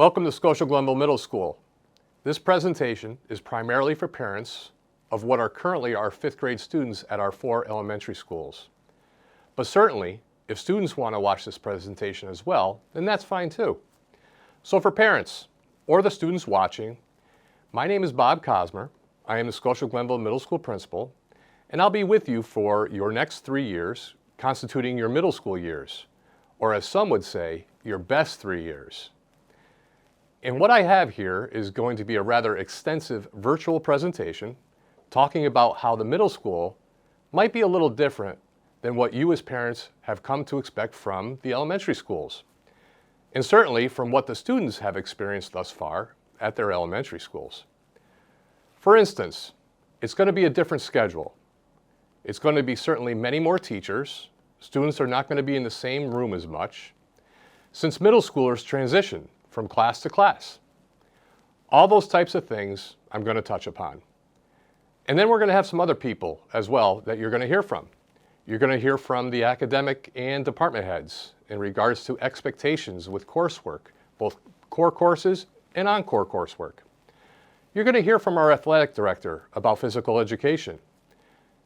Welcome to Scotia-Glenville Middle School. This presentation is primarily for parents of what are currently our 5th grade students at our 4 elementary schools. But certainly, if students want to watch this presentation as well, then that's fine too. So for parents, or the students watching, my name is Bob Cosmer. I am the Scotia-Glenville Middle School Principal, and I'll be with you for your next 3 years, constituting your middle school years, or as some would say, your best 3 years. And what I have here is going to be a rather extensive virtual presentation talking about how the middle school might be a little different than what you as parents have come to expect from the elementary schools, and certainly from what the students have experienced thus far at their elementary schools. For instance, it's going to be a different schedule. It's going to be certainly many more teachers. Students are not going to be in the same room as much, since middle schoolers transition from class to class. All those types of things I'm going to touch upon. And then we're going to have some other people as well that you're going to hear from. You're going to hear from the academic and department heads in regards to expectations with coursework, both core courses and on-core coursework. You're going to hear from our athletic director about physical education.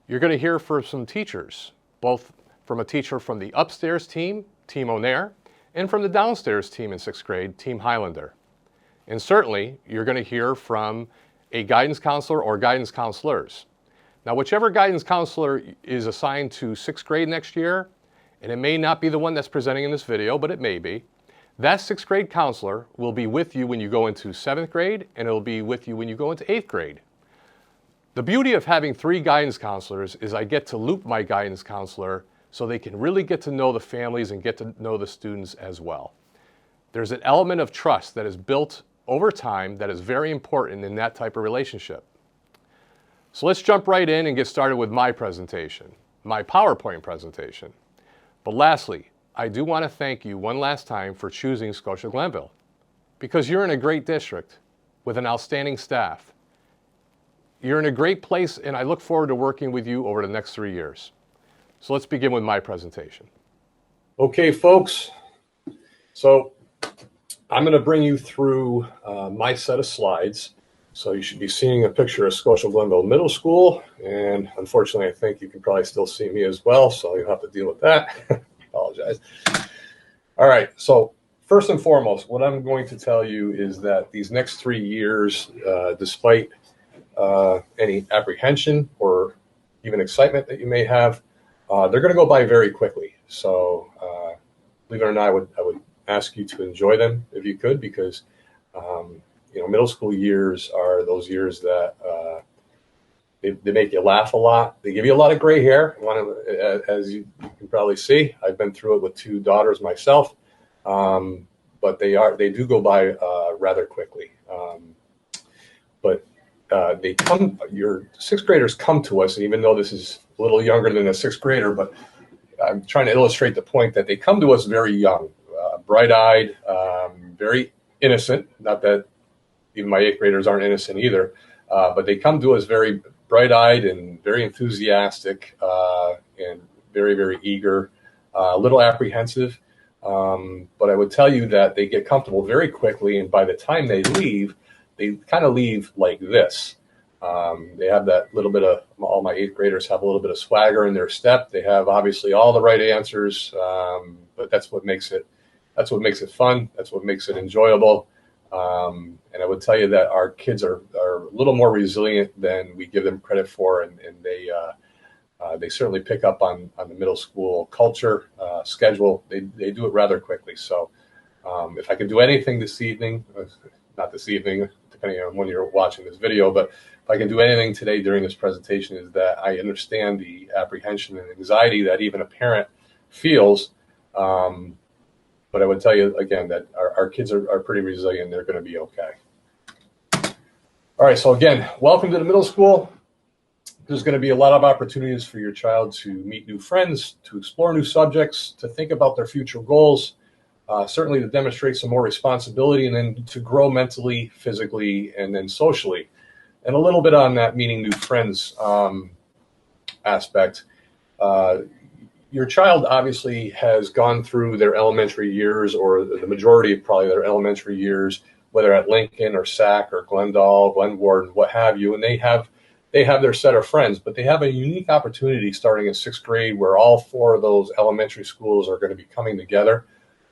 You're going to hear from some teachers, both from a teacher from the upstairs team, Team O'Nair, and from the downstairs team in 6th grade, Team Highlander. And certainly, you're going to hear from a guidance counselor or guidance counselors. Now, whichever guidance counselor is assigned to 6th grade next year, and it may not be the one that's presenting in this video, but it may be, that 6th grade counselor will be with you when you go into 7th grade, and it'll be with you when you go into 8th grade. The beauty of having 3 guidance counselors is I get to loop my guidance counselor so they can really get to know the families and get to know the students as well. There's an element of trust that is built over time that is very important in that type of relationship. So let's jump right in and get started with my presentation, my PowerPoint presentation. But lastly, I do want to thank you one last time for choosing Scotia-Glenville, because you're in a great district with an outstanding staff. You're in a great place, and I look forward to working with you over the next 3 years. So let's begin with my presentation. Okay, folks. So I'm going to bring you through my set of slides. So you should be seeing a picture of Scotia-Glenville Middle School. And unfortunately, I think you can probably still see me as well. So you'll have to deal with that. Apologize. All right. So first and foremost, what I'm going to tell you is that these next 3 years, despite any apprehension or even excitement that you may have, they're going to go by very quickly. So, believe it or not, I would ask you to enjoy them if you could, because middle school years are those years that they make you laugh a lot. They give you a lot of gray hair. As you can probably see, I've been through it with 2 daughters myself, but they do go by rather quickly. But your 6th graders come to us, and even though this is a little younger than a 6th grader, but I'm trying to illustrate the point that they come to us very young, bright-eyed, very innocent. Not that even my 8th graders aren't innocent either, but they come to us very bright-eyed and very enthusiastic and very, very eager, a little apprehensive. But I would tell you that they get comfortable very quickly, and by the time they leave, they kind of leave like this. They have that little bit of, all my 8th graders have a little bit of swagger in their step. They have obviously all the right answers, but that's what makes it fun. That's what makes it enjoyable. And I would tell you that our kids are a little more resilient than we give them credit for, and they certainly pick up on the middle school culture, schedule. They do it rather quickly. So if I could do anything this evening, not this evening, depending on when you're watching this video, but if I can do anything today during this presentation, is that I understand the apprehension and anxiety that even a parent feels. But I would tell you again that our kids are pretty resilient. They're going to be okay. All right. So again, welcome to the middle school. There's going to be a lot of opportunities for your child to meet new friends, to explore new subjects, to think about their future goals. Certainly to demonstrate some more responsibility, and then to grow mentally, physically, and then socially. And a little bit on that meeting new friends aspect. your child obviously has gone through their elementary years, or the majority of probably their elementary years, whether at Lincoln or Sac or Glendale, Glenwarden, what have you, and they have their set of friends, but they have a unique opportunity starting in 6th grade where all 4 of those elementary schools are going to be coming together,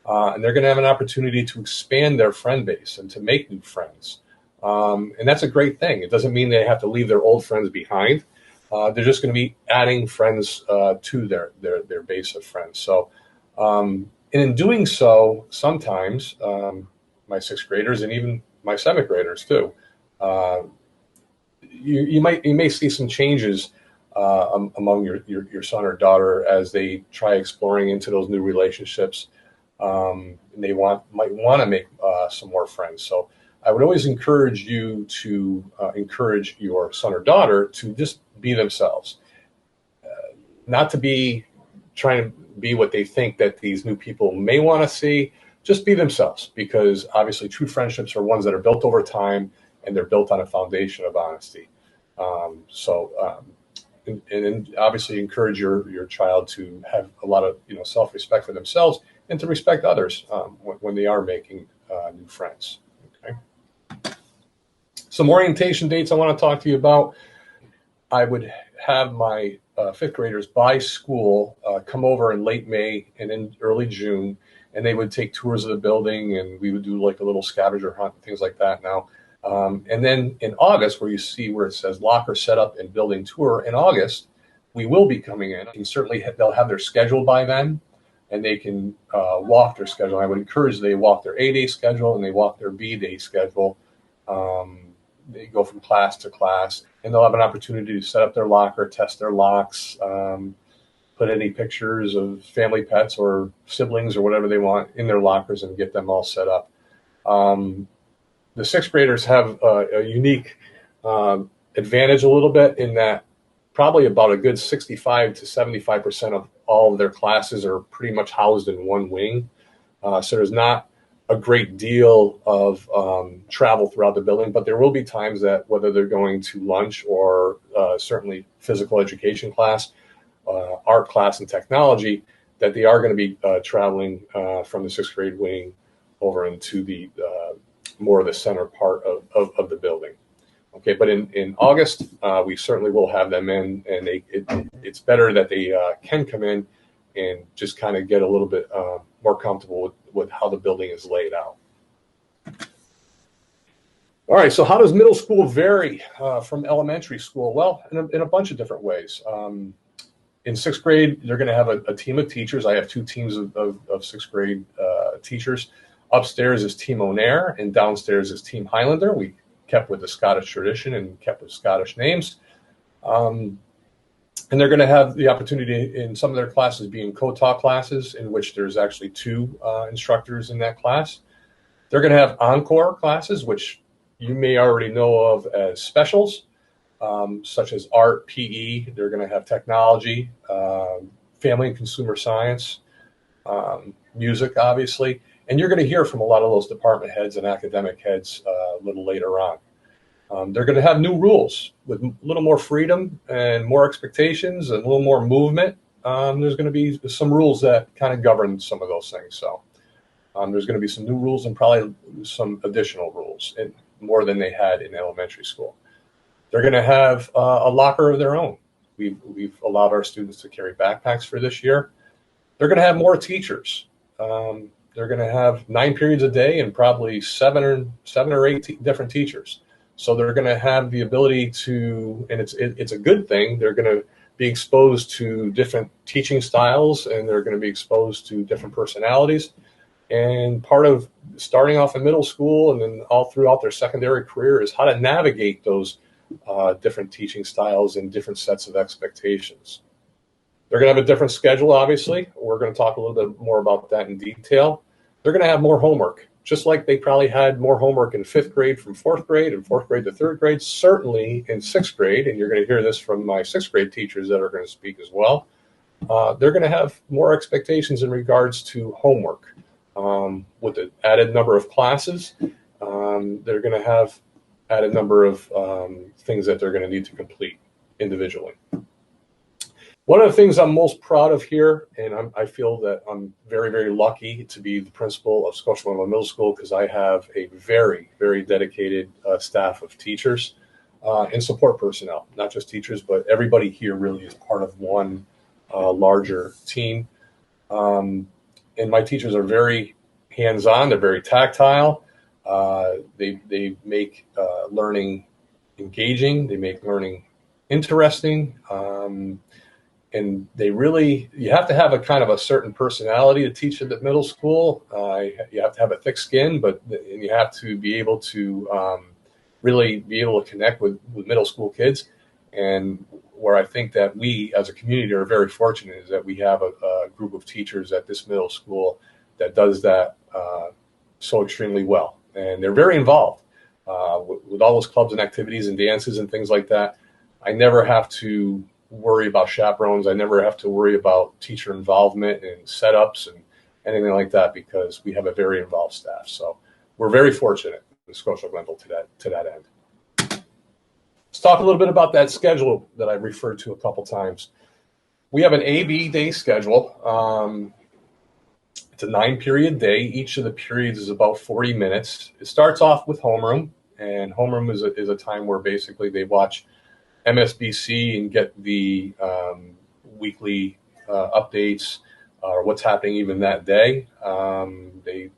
and they're going to have an opportunity to expand their friend base and to make new friends. And that's a great thing. It doesn't mean they have to leave their old friends behind. They're just going to be adding friends to their base of friends. So, and in doing so, sometimes my 6th graders and even my 7th graders too, you may see some changes among your son or daughter as they try exploring into those new relationships, and they might want to make some more friends. So I would always encourage you to encourage your son or daughter to just be themselves, not to be trying to be what they think that these new people may want to see. Just be themselves, because obviously true friendships are ones that are built over time, and they're built on a foundation of honesty. And obviously encourage your child to have a lot of self-respect for themselves and to respect others when they are making new friends. Okay. Some orientation dates I want to talk to you about. I would have my 5th graders by school come over in late May and in early June, and they would take tours of the building, and we would do like a little scavenger hunt and things like that now. And then in August, where you see where it says locker setup and building tour, in August, we will be coming in. And certainly they'll have their schedule by then, and they can walk their schedule. I would encourage they walk their A-day schedule and they walk their B-day schedule. They go from class to class, and they'll have an opportunity to set up their locker, test their locks, put any pictures of family pets or siblings or whatever they want in their lockers and get them all set up. The 6th graders have a unique advantage a little bit in that probably about a good 65 to 75% of all of their classes are pretty much housed in one wing. So there's not a great deal of travel throughout the building, but there will be times that whether they're going to lunch or certainly physical education class, art class, and technology, that they are going to be traveling from the 6th grade wing over into the more of the center part of the building. Okay, but in August, we certainly will have them in, and it's better that they can come in and just kind of get a little bit more comfortable with how the building is laid out. All right, so how does middle school vary from elementary school? Well, in a bunch of different ways. In 6th grade, they're going to have a team of teachers. I have 2 teams of 6th grade teachers. Upstairs is Team O'Nair, and downstairs is Team Highlander. We kept with the Scottish tradition and kept with Scottish names. And they're going to have the opportunity in some of their classes being co-taught classes, in which there's actually 2 instructors in that class. They're going to have encore classes, which you may already know of as specials, such as art, PE. They're going to have technology, family and consumer science, music, obviously. And you're going to hear from a lot of those department heads and academic heads a little later on. They're going to have new rules with a little more freedom and more expectations and a little more movement. There's going to be some rules that kind of govern some of those things. So there's going to be some new rules and probably some additional rules, and more than they had in elementary school. They're going to have a locker of their own. We've allowed our students to carry backpacks for this year. They're going to have more teachers. They're going to have 9 periods a day and probably 7 or 8 different teachers. So they're going to have the ability to, and it's a good thing, they're going to be exposed to different teaching styles, and they're going to be exposed to different personalities. And part of starting off in middle school and then all throughout their secondary career is how to navigate those different teaching styles and different sets of expectations. They're going to have a different schedule, obviously. We're going to talk a little bit more about that in detail. They're going to have more homework, just like they probably had more homework in 5th grade from 4th grade and 4th grade to 3rd grade, certainly in 6th grade. And you're going to hear this from my 6th grade teachers that are going to speak as well. They're going to have more expectations in regards to homework. With the added number of classes, they're going to have added number of things that they're going to need to complete individually. One of the things I'm most proud of here, and I feel that I'm very, very lucky to be the principal of Scotia-Glenville Middle School, because I have a very, very dedicated staff of teachers and support personnel, not just teachers, but everybody here really is part of one larger team. And my teachers are very hands-on, they're very tactile. They make learning engaging, they make learning interesting. And they really, you have to have a kind of a certain personality to teach at the middle school. You have to have a thick skin, and you have to be able to really be able to connect with middle school kids. And where I think that we as a community are very fortunate is that we have a group of teachers at this middle school that does that so extremely well. And they're very involved with all those clubs and activities and dances and things like that. I never have to worry about chaperones. I never have to worry about teacher involvement and setups and anything like that, because we have a very involved staff. So we're very fortunate in Scotia-Glenville to that end. Let's talk a little bit about that schedule that I referred to a couple times. We have an A-B day schedule. It's a 9-period day. Each of the periods is about 40 minutes. It starts off with homeroom, and homeroom is a time where basically they watch MSBC and get the weekly updates or what's happening even that day.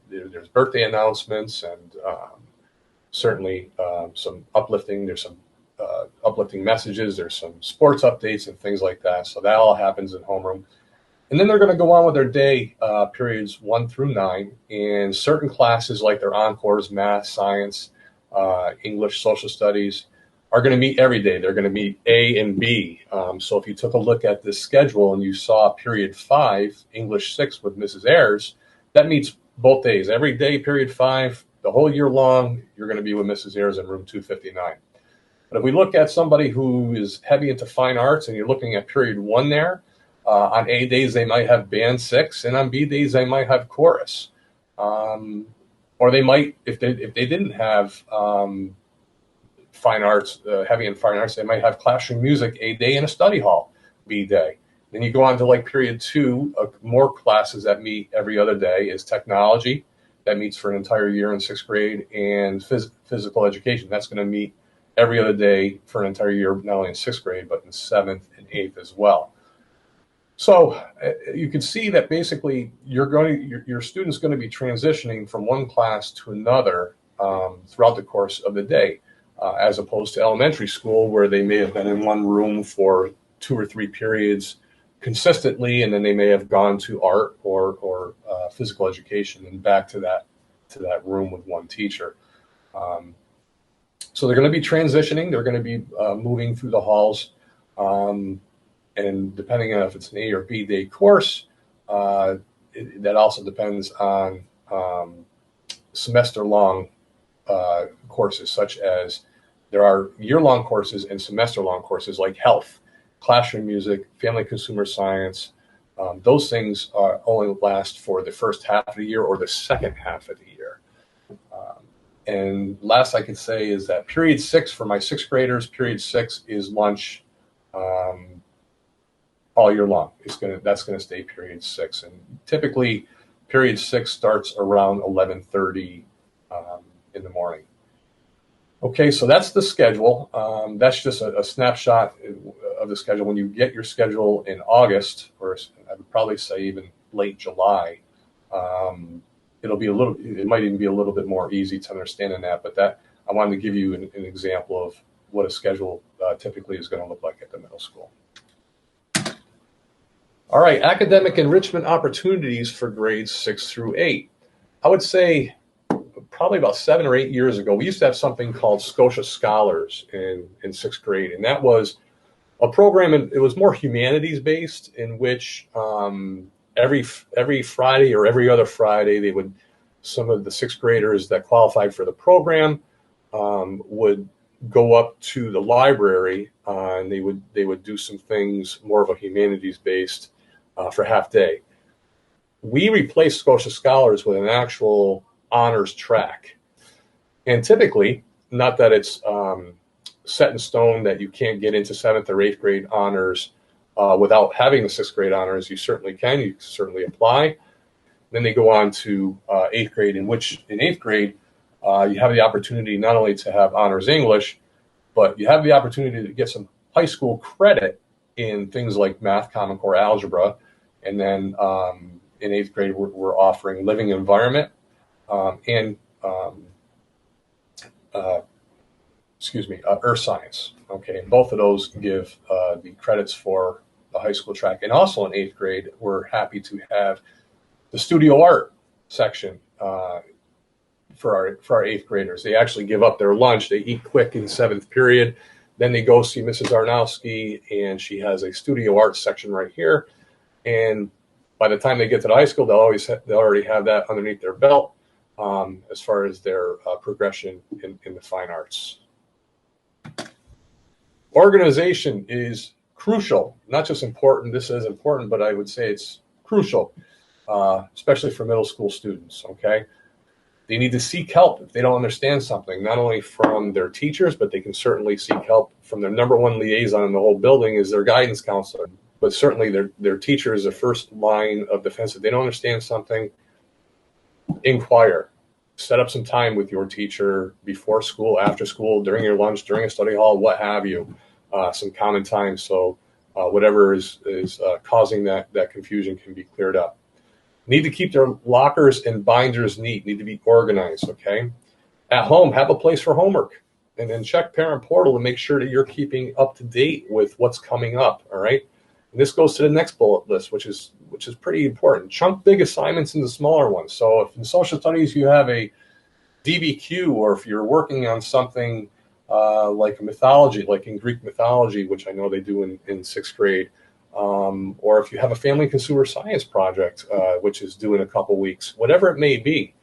There's birthday announcements and certainly some uplifting. There's some uplifting messages. There's some sports updates and things like that. So that all happens in homeroom. And then they're going to go on with their day periods 1 through 9. And certain classes like their encores, math, science, English, social studies, are going to meet every day. They're going to meet A and B. So if you took a look at this schedule and you saw period 5, English 6 with Mrs. Ayers, that meets both days. Every day, period 5, the whole year long, you're going to be with Mrs. Ayers in room 259. But if we look at somebody who is heavy into fine arts and you're looking at period 1 there, on A days they might have band 6, and on B days they might have chorus. Or they might, if they didn't have fine arts, heavy in fine arts, they might have classroom music A day and a study hall B day. Then you go on to like period 2, more classes that meet every other day is technology, that meets for an entire year in 6th grade, and physical education. That's going to meet every other day for an entire year, not only in 6th grade, but in 7th and 8th as well. So you can see that basically your student's going to be transitioning from one class to another throughout the course of the day. As opposed to elementary school, where they may have been in one room for 2 or 3 periods consistently, and then they may have gone to art or physical education and back to that room with one teacher. So they're going to be transitioning. They're going to be moving through the halls, and depending on if it's an A or B day course, that also depends on semester-long courses, such as there are year-long courses and semester-long courses like health, classroom music, family consumer science. Those things only last for the first half of the year or the second half of the year. And last I could say is that period 6 for my 6th graders, period 6 is lunch all year long. That's going to stay period 6. And typically period 6 starts around 11:30 in the morning. Okay, so that's the schedule. That's just a snapshot of the schedule. When you get your schedule in August, or I would probably say even late July, it might even be a little bit more easy to understand than that. But that I wanted to give you an example of what a schedule typically is going to look like at the middle school. All right, academic enrichment opportunities for grades 6 through 8. I would say probably about 7 or 8 years ago, we used to have something called Scotia Scholars in 6th grade. And that was a program, it was more humanities based, in which every Friday or every other Friday, some of the 6th graders that qualified for the program would go up to the library and they would do some things more of a humanities based for half day. We replaced Scotia Scholars with an actual honors track. And typically, not that it's set in stone that you can't get into 7th or 8th grade honors without having the 6th grade honors, you certainly can. You certainly apply. Then they go on to 8th grade, in which in 8th grade, you have the opportunity not only to have honors English, but you have the opportunity to get some high school credit in things like math, Common Core, algebra. And then in 8th grade, we're offering living environment and earth science. Okay, and both of those give the credits for the high school track. And also in 8th grade, we're happy to have the studio art section for our 8th graders. They actually give up their lunch. They eat quick in 7th period. Then they go see Mrs. Arnowski, and she has a studio art section right here. And by the time they get to the high school, they'll already have that underneath their belt as far as their progression in the fine arts. Organization is crucial, not just important. This is important, but I would say it's crucial, especially for middle school students, okay? They need to seek help if they don't understand something, not only from their teachers, but they can certainly seek help from their number one liaison in the whole building is their guidance counselor. But certainly their teacher is the first line of defense. If they don't understand something, inquire. Set up some time with your teacher before school, after school, during your lunch, during a study hall, what have you, some common time. So whatever is causing that confusion can be cleared up. Need to keep their lockers and binders neat, need to be organized, okay? At home, have a place for homework, and then check Parent Portal to make sure that you're keeping up to date with what's coming up, all right? And this goes to the next bullet list, which is pretty important. Chunk big assignments into smaller ones. So if in social studies you have a DBQ, or if you're working on something like a mythology, like in Greek mythology, which I know they do in 6th grade, or if you have a family consumer science project, which is due in a couple weeks, whatever it may be,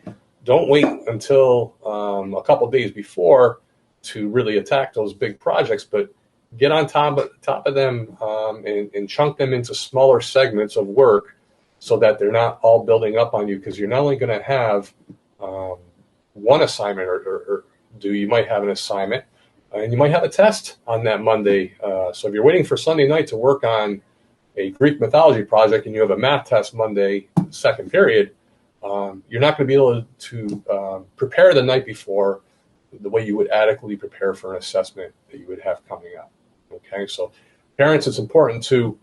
don't wait until a couple days before to really attack those big projects, but get on top of them and chunk them into smaller segments of work so that they're not all building up on you, because you're not only going to have one assignment or you might have an assignment and you might have a test on that Monday. So if you're waiting for Sunday night to work on a Greek mythology project and you have a math test Monday, 2nd period, you're not going to be able to prepare the night before the way you would adequately prepare for an assessment that you would have coming up. Okay, so parents, it's important to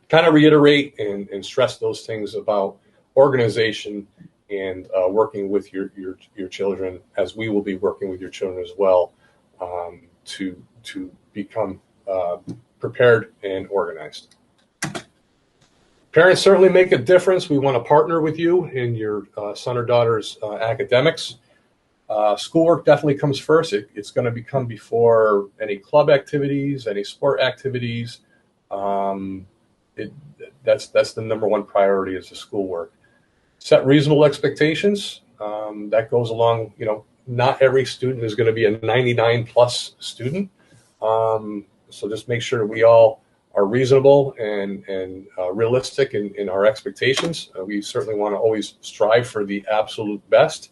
kind of reiterate and stress those things about organization and working with your children, as we will be working with your children as well, to become prepared and organized. Parents certainly make a difference. We want to partner with you in your son or daughter's academics. Schoolwork definitely comes first. It's going to come before any club activities, any sport activities. That's the number one priority is the schoolwork. Set reasonable expectations. That goes along, not every student is going to be a 99 plus student. So just make sure that we all are reasonable and realistic in our expectations. We certainly want to always strive for the absolute best.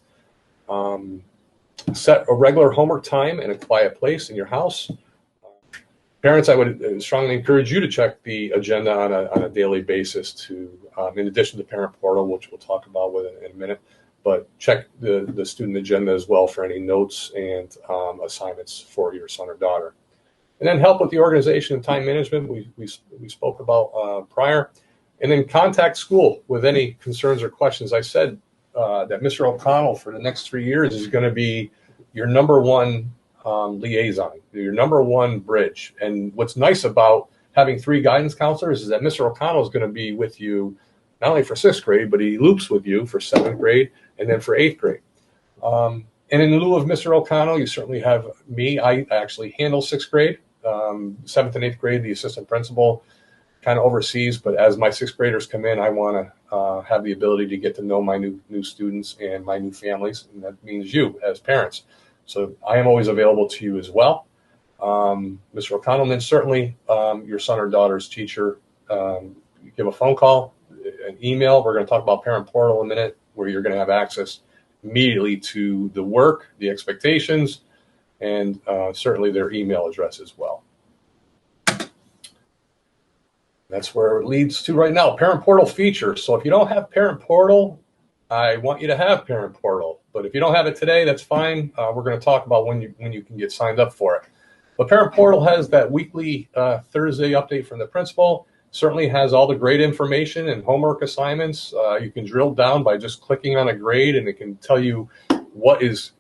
Set a regular homework time in a quiet place in your house. Parents, I would strongly encourage you to check the agenda on a daily basis in addition to Parent Portal, which we'll talk about in a minute, but check the student agenda as well for any notes and assignments for your son or daughter. And then help with the organization and time management we spoke about prior. And then contact school with any concerns or questions. I said that Mr. O'Connell for the next 3 years is going to be your number one liaison, your number one bridge. And what's nice about having 3 guidance counselors is that Mr. O'Connell is going to be with you not only for 6th grade, but he loops with you for 7th grade and then for 8th grade. And in lieu of Mr. O'Connell, you certainly have me. I actually handle 6th grade. 7th and 8th grade, the assistant principal kind of oversees, but as my 6th graders come in, I want to have the ability to get to know my new students and my new families, and that means you as parents. So I am always available to you as well. Mr. O'Connell, and then certainly your son or daughter's teacher, give a phone call, an email. We're going to talk about Parent Portal in a minute, where you're going to have access immediately to the work, the expectations, and certainly their email address as well. That's where it leads to right now, parent portal feature. So if you don't have parent portal, I want you to have parent portal. But if you don't have it today, that's fine. We're going to talk about when you can get signed up for it. But parent portal has that weekly Thursday update from the principal. Certainly has all the grade information and homework assignments. You can drill down by just clicking on a grade, and it can tell you what is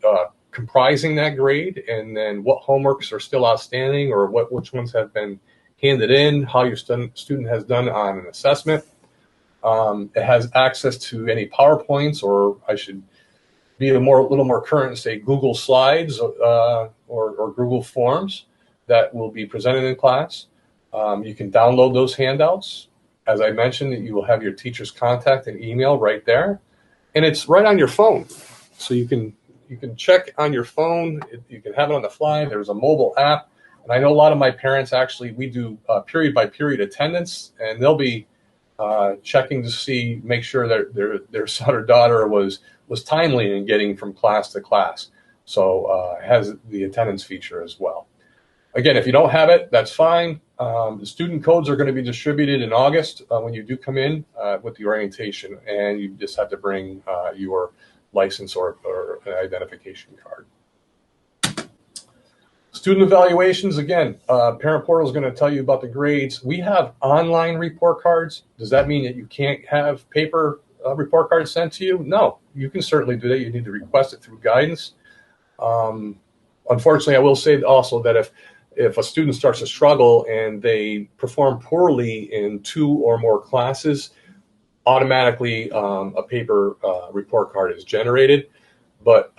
comprising that grade, and then what homeworks are still outstanding, or which ones have been handed in, how your student has done on an assessment. It has access to any PowerPoints, or I should be a little more current and say Google Slides or Google Forms that will be presented in class. You can download those handouts. As I mentioned, you will have your teacher's contact and email right there, and it's right on your phone. So you can check on your phone. You can have it on the fly. There's a mobile app. And I know a lot of my parents, actually, we do period by period attendance, and they'll be checking to make sure that their son or daughter was timely in getting from class to class. So it has the attendance feature as well. Again, if you don't have it, that's fine. The student codes are going to be distributed in August when you do come in with the orientation, and you just have to bring your license or an identification card. Student evaluations, again, parent portal is going to tell you about the grades. We have online report cards. Does that mean that you can't have paper report cards sent to you? No, you can certainly do that. You need to request it through guidance. Unfortunately, I will say also that if a student starts to struggle and they perform poorly in 2 or more classes, automatically a paper report card is generated. But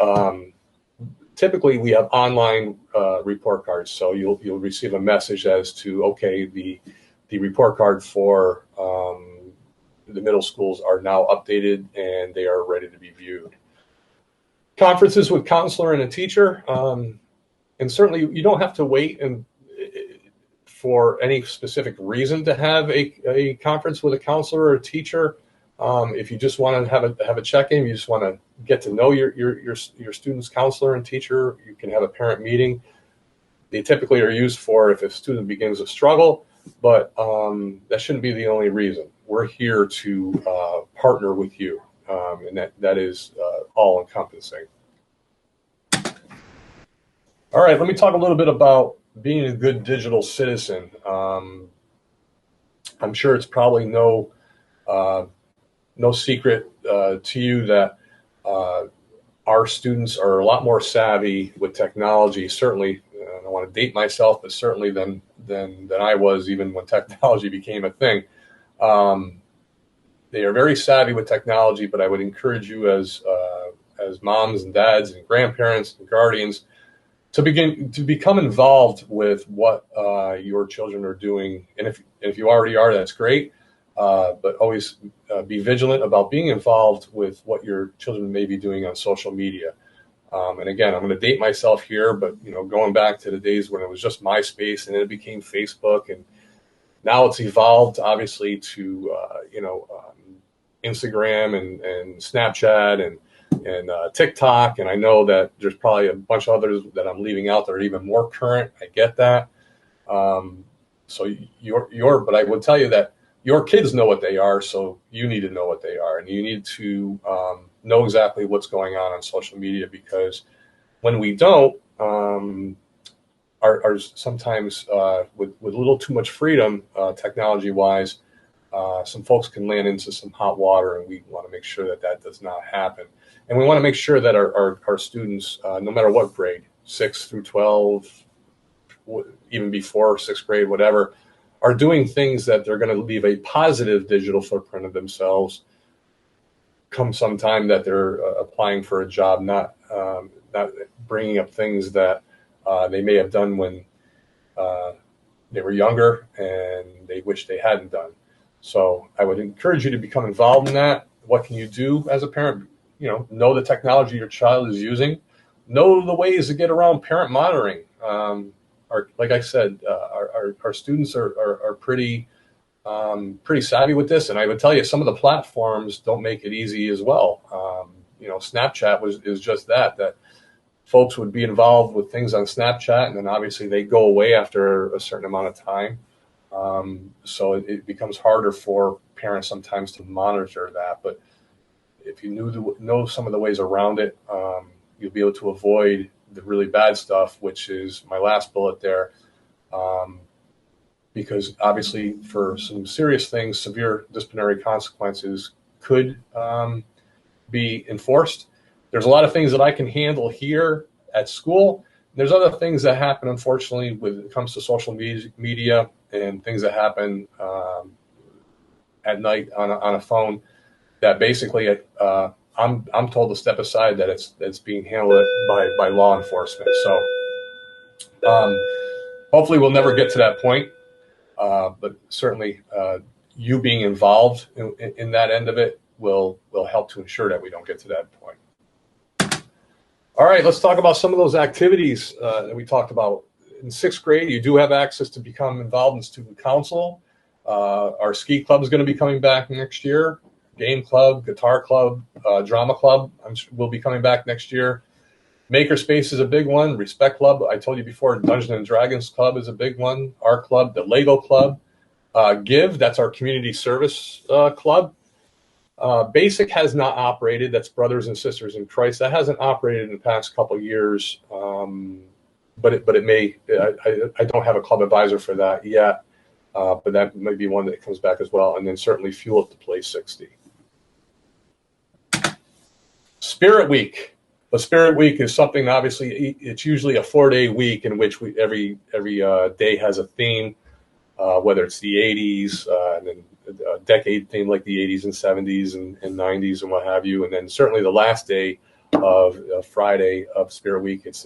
typically, we have online report cards, so you'll receive a message as to, okay, the report card for the middle schools are now updated and they are ready to be viewed. Conferences with counselor and a teacher, and certainly you don't have to wait for any specific reason to have a conference with a counselor or a teacher. If you just want to have a check-in, you just want to get to know your student's counselor and teacher, you can have a parent meeting. They typically are used for if a student begins to struggle, but that shouldn't be the only reason. We're here to partner with you, and that is all-encompassing. All right, let me talk a little bit about being a good digital citizen. I'm sure it's probably no secret to you that our students are a lot more savvy with technology. Certainly, I don't want to date myself, but certainly than I was even when technology became a thing. They are very savvy with technology, but I would encourage you as moms and dads and grandparents and guardians to become involved with what your children are doing. And if you already are, that's great. But always be vigilant about being involved with what your children may be doing on social media. And again, I'm going to date myself here, but going back to the days when it was just MySpace and then it became Facebook, and now it's evolved obviously to Instagram and Snapchat and TikTok. And I know that there's probably a bunch of others that I'm leaving out that are even more current. I get that. So but I would tell you that your kids know what they are, so you need to know what they are, and you need to know exactly what's going on social media, because when we don't, are sometimes with a little too much freedom, technology-wise, some folks can land into some hot water, and we want to make sure that does not happen. And we want to make sure that our students, no matter what grade, 6 through 12, even before 6th grade, whatever, are doing things that they're going to leave a positive digital footprint of themselves come sometime that they're applying for a job, not bringing up things that they may have done when they were younger and they wish they hadn't done. So I would encourage you to become involved in that. What can you do as a parent? Know the technology your child is using. Know the ways to get around parent monitoring. Like I said, our students are pretty savvy with this, and I would tell you some of the platforms don't make it easy as well. Snapchat is just that folks would be involved with things on Snapchat, and then obviously they go away after a certain amount of time. So it becomes harder for parents sometimes to monitor that. But if you know some of the ways around it, you'll be able to avoid the really bad stuff, which is my last bullet there. Because obviously for some serious things, severe disciplinary consequences could be enforced. There's a lot of things that I can handle here at school. There's other things that happen, unfortunately, when it comes to social media and things that happen at night on a phone that basically I'm told to step aside, that it's being handled by law enforcement. So hopefully we'll never get to that point, but certainly you being involved in that end of it will help to ensure that we don't get to that point. All right, let's talk about some of those activities that we talked about. In 6th grade, you do have access to become involved in student council. Our ski club is going to be coming back next year. Game club, guitar club, drama club will be coming back next year. Makerspace is a big one. Respect Club, I told you before, Dungeons and Dragons Club is a big one. Our club, the Lego Club. Give, that's our community service club. Basic has not operated. That's Brothers and Sisters in Christ. That hasn't operated in the past couple of years, but it may. I don't have a club advisor for that yet, but that may be one that comes back as well. And then certainly Fuel Up to Play 60. Spirit Week. But Spirit Week is something, obviously, it's usually a 4-day week in which every day has a theme, whether it's the 80s, and then a decade theme like the 80s and 70s and 90s and what have you. And then certainly the last day of Friday of Spirit Week, it's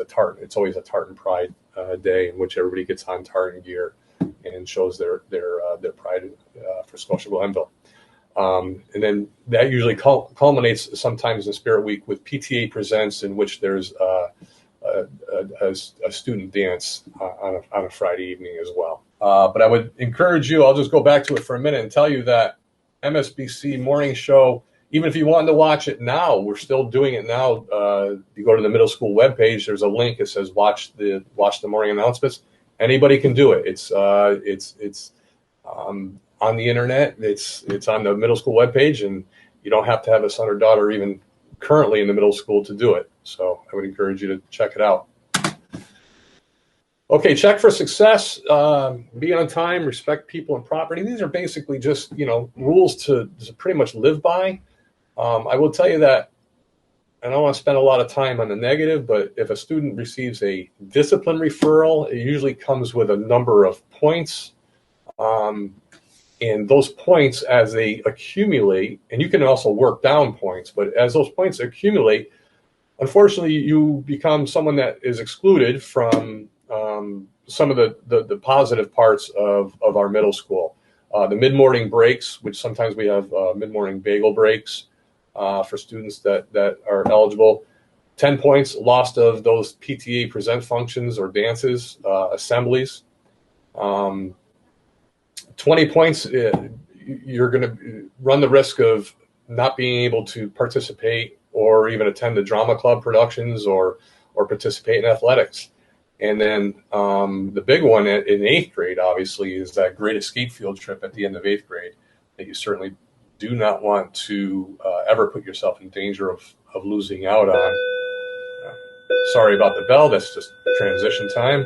always a Tartan Pride day in which everybody gets on tartan gear and shows their pride for Scotia-Glenville. And then that usually culminates sometimes in Spirit Week with PTA Presents, in which there's a student dance on a Friday evening as well. But I would encourage you, I'll just go back to it for a minute and tell you that MSBC morning show, even if you wanted to watch it now, we're still doing it now. You go to the middle school webpage, there's a link that says watch the morning announcements. Anybody can do it. It's on the internet. It's on the middle school webpage, and you don't have to have a son or daughter even currently in the middle school to do it. So I would encourage you to check it out. Okay, check for success, be on time, respect people and property. These are basically just, rules to pretty much live by. I will tell you that I don't want to spend a lot of time on the negative, but if a student receives a discipline referral, it usually comes with a number of points. And those points, as they accumulate, and you can also work down points, but as those points accumulate, unfortunately, you become someone that is excluded from some of the positive parts of our middle school. The mid-morning breaks, which sometimes we have mid-morning bagel breaks for students that are eligible. 10 points lost of those PTA present functions or dances, assemblies. 20 points, you're going to run the risk of not being able to participate or even attend the drama club productions or participate in athletics. And then the big one in 8th grade, obviously, is that great escape field trip at the end of 8th grade that you certainly do not want to ever put yourself in danger of losing out on. Sorry about the bell. That's just transition time.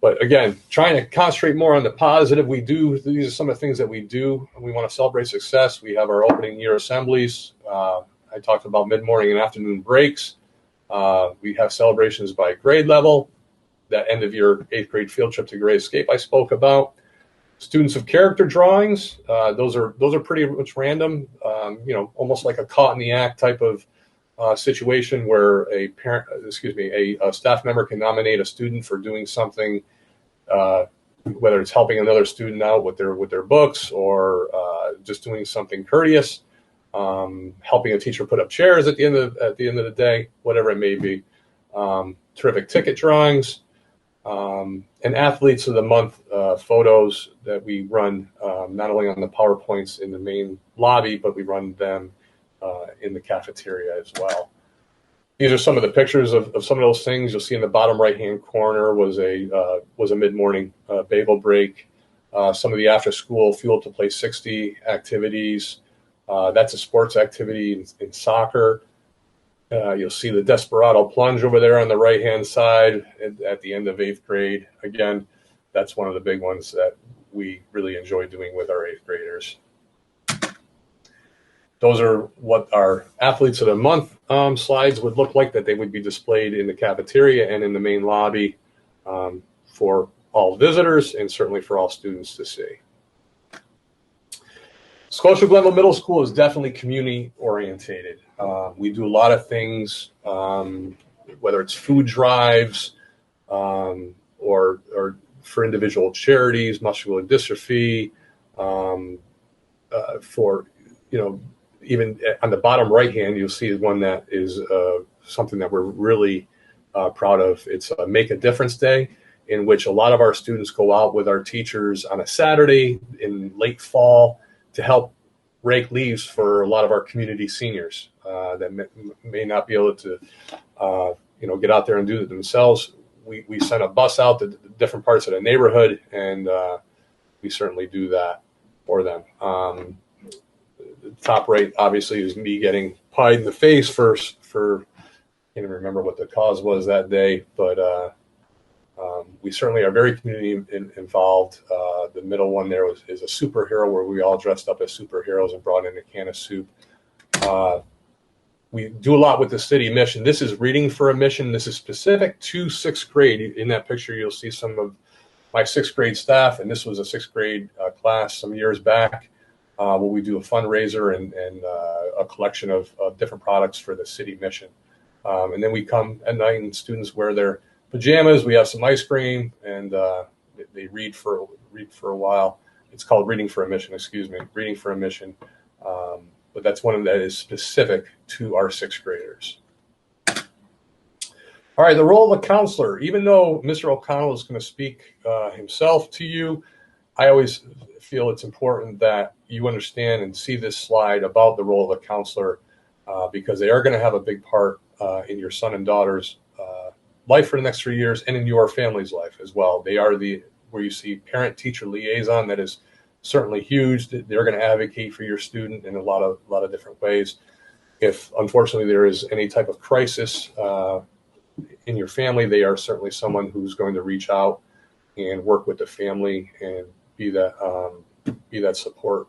But again, trying to concentrate more on the positive. These are some of the things that we do. We want to celebrate success. We have our opening year assemblies. I talked about mid-morning and afternoon breaks. We have celebrations by grade level. That end of year 8th grade field trip to Great Escape I spoke about. Students of character drawings. Those are pretty much random. Almost like a caught in the act type of situation where a staff member can nominate a student for doing something, whether it's helping another student out with their books or just doing something courteous, helping a teacher put up chairs at the end of the day, whatever it may be. Terrific ticket drawings, and athletes of the month photos that we run not only on the PowerPoints in the main lobby, but we run them in the cafeteria as well. These are some of the pictures of some of those things. You'll see in the bottom right-hand corner was a mid-morning bagel break. Some of the after-school Fuel to Play 60 activities. That's a sports activity in soccer. You'll see the Desperado Plunge over there on the right-hand side at the end of 8th grade. Again, that's one of the big ones that we really enjoy doing with our 8th graders. Those are what our Athletes of the Month slides would look like, that they would be displayed in the cafeteria and in the main lobby for all visitors and certainly for all students to see. Scotia-Glenville Middle School is definitely community orientated. We do a lot of things, whether it's food drives or for individual charities, muscular dystrophy, for, even on the bottom right hand, you'll see one that is something that we're really proud of. It's a Make a Difference Day, in which a lot of our students go out with our teachers on a Saturday in late fall to help rake leaves for a lot of our community seniors that may not be able to, get out there and do it themselves. We send a bus out to different parts of the neighborhood, and we certainly do that for them. Top right, obviously, is me getting pied in the face for I can't even remember what the cause was that day, but we certainly are very community involved. The middle one there is a superhero, where we all dressed up as superheroes and brought in a can of soup. We do a lot with the city mission. This is Reading for a Mission. This is specific to 6th grade. In that picture, you'll see some of my 6th grade staff, and this was a 6th grade class some years back. Where we do a fundraiser and a collection of different products for the city mission. And then we come at night and students wear their pajamas. We have some ice cream, and they read for a while. It's called Reading for a Mission, Reading for a Mission. But that's one that is specific to our 6th graders. All right, the role of a counselor. Even though Mr. O'Connell is going to speak himself to you, I always feel it's important that you understand and see this slide about the role of a counselor, because they are going to have a big part in your son and daughter's life for the next 3 years, and in your family's life as well. They are where you see parent-teacher liaison. That is certainly huge. They're going to advocate for your student in a lot of different ways. If unfortunately there is any type of crisis in your family, they are certainly someone who's going to reach out and work with the family and be that support,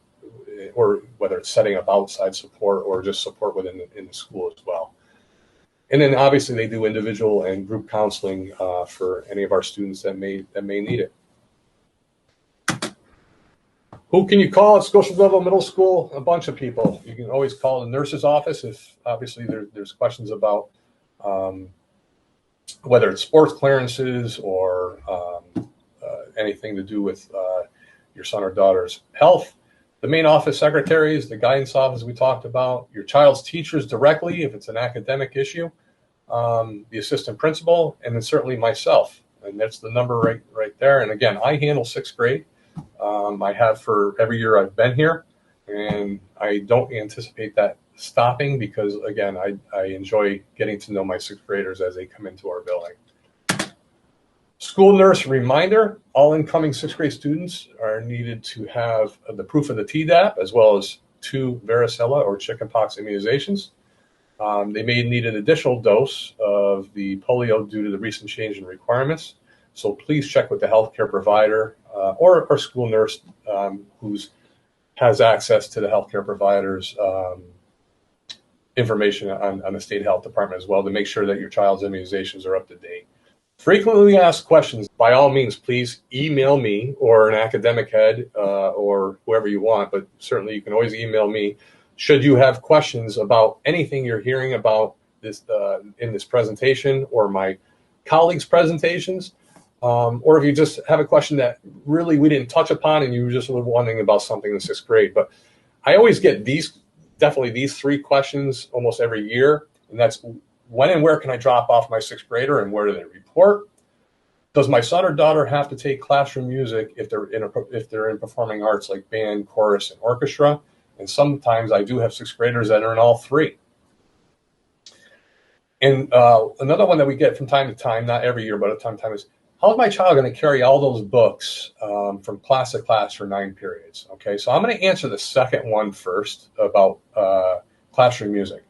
or whether it's setting up outside support or just support within the school as well. And then obviously they do individual and group counseling for any of our students that may need it. Who can you call at Scotia-Glenville Middle School? A bunch of people. You can always call the nurse's office if obviously there's questions about whether it's sports clearances or anything to do with your son or daughter's health. The main office secretaries, the guidance office we talked about, your child's teachers directly if it's an academic issue, the assistant principal, and then certainly myself. And that's the number right there. And again, I handle 6th grade. I have for every year I've been here, and I don't anticipate that stopping because, again, I enjoy getting to know my 6th graders as they come into our building. School nurse reminder, all incoming 6th grade students are needed to have the proof of the Tdap as well as 2 varicella or chickenpox immunizations. They may need an additional dose of the polio due to the recent change in requirements. So please check with the healthcare provider or school nurse who has access to the healthcare provider's information on the state health department as well to make sure that your child's immunizations are up to date. Frequently asked questions, by all means, please email me or an academic head or whoever you want, but certainly you can always email me should you have questions about anything you're hearing about this in this presentation or my colleagues' presentations, or if you just have a question that really we didn't touch upon and you were just wondering about something in 6th grade. But I always get definitely these 3 questions almost every year, and that's: when and where can I drop off my 6th grader, and where do they report? Does my son or daughter have to take classroom music if they're in performing arts like band, chorus, and orchestra? And sometimes I do have 6th graders that are in all 3. And another one that we get from time to time, not every year, but at time to time, is how is my child going to carry all those books from class to class for 9 periods? Okay, so I'm going to answer the second one first about classroom music.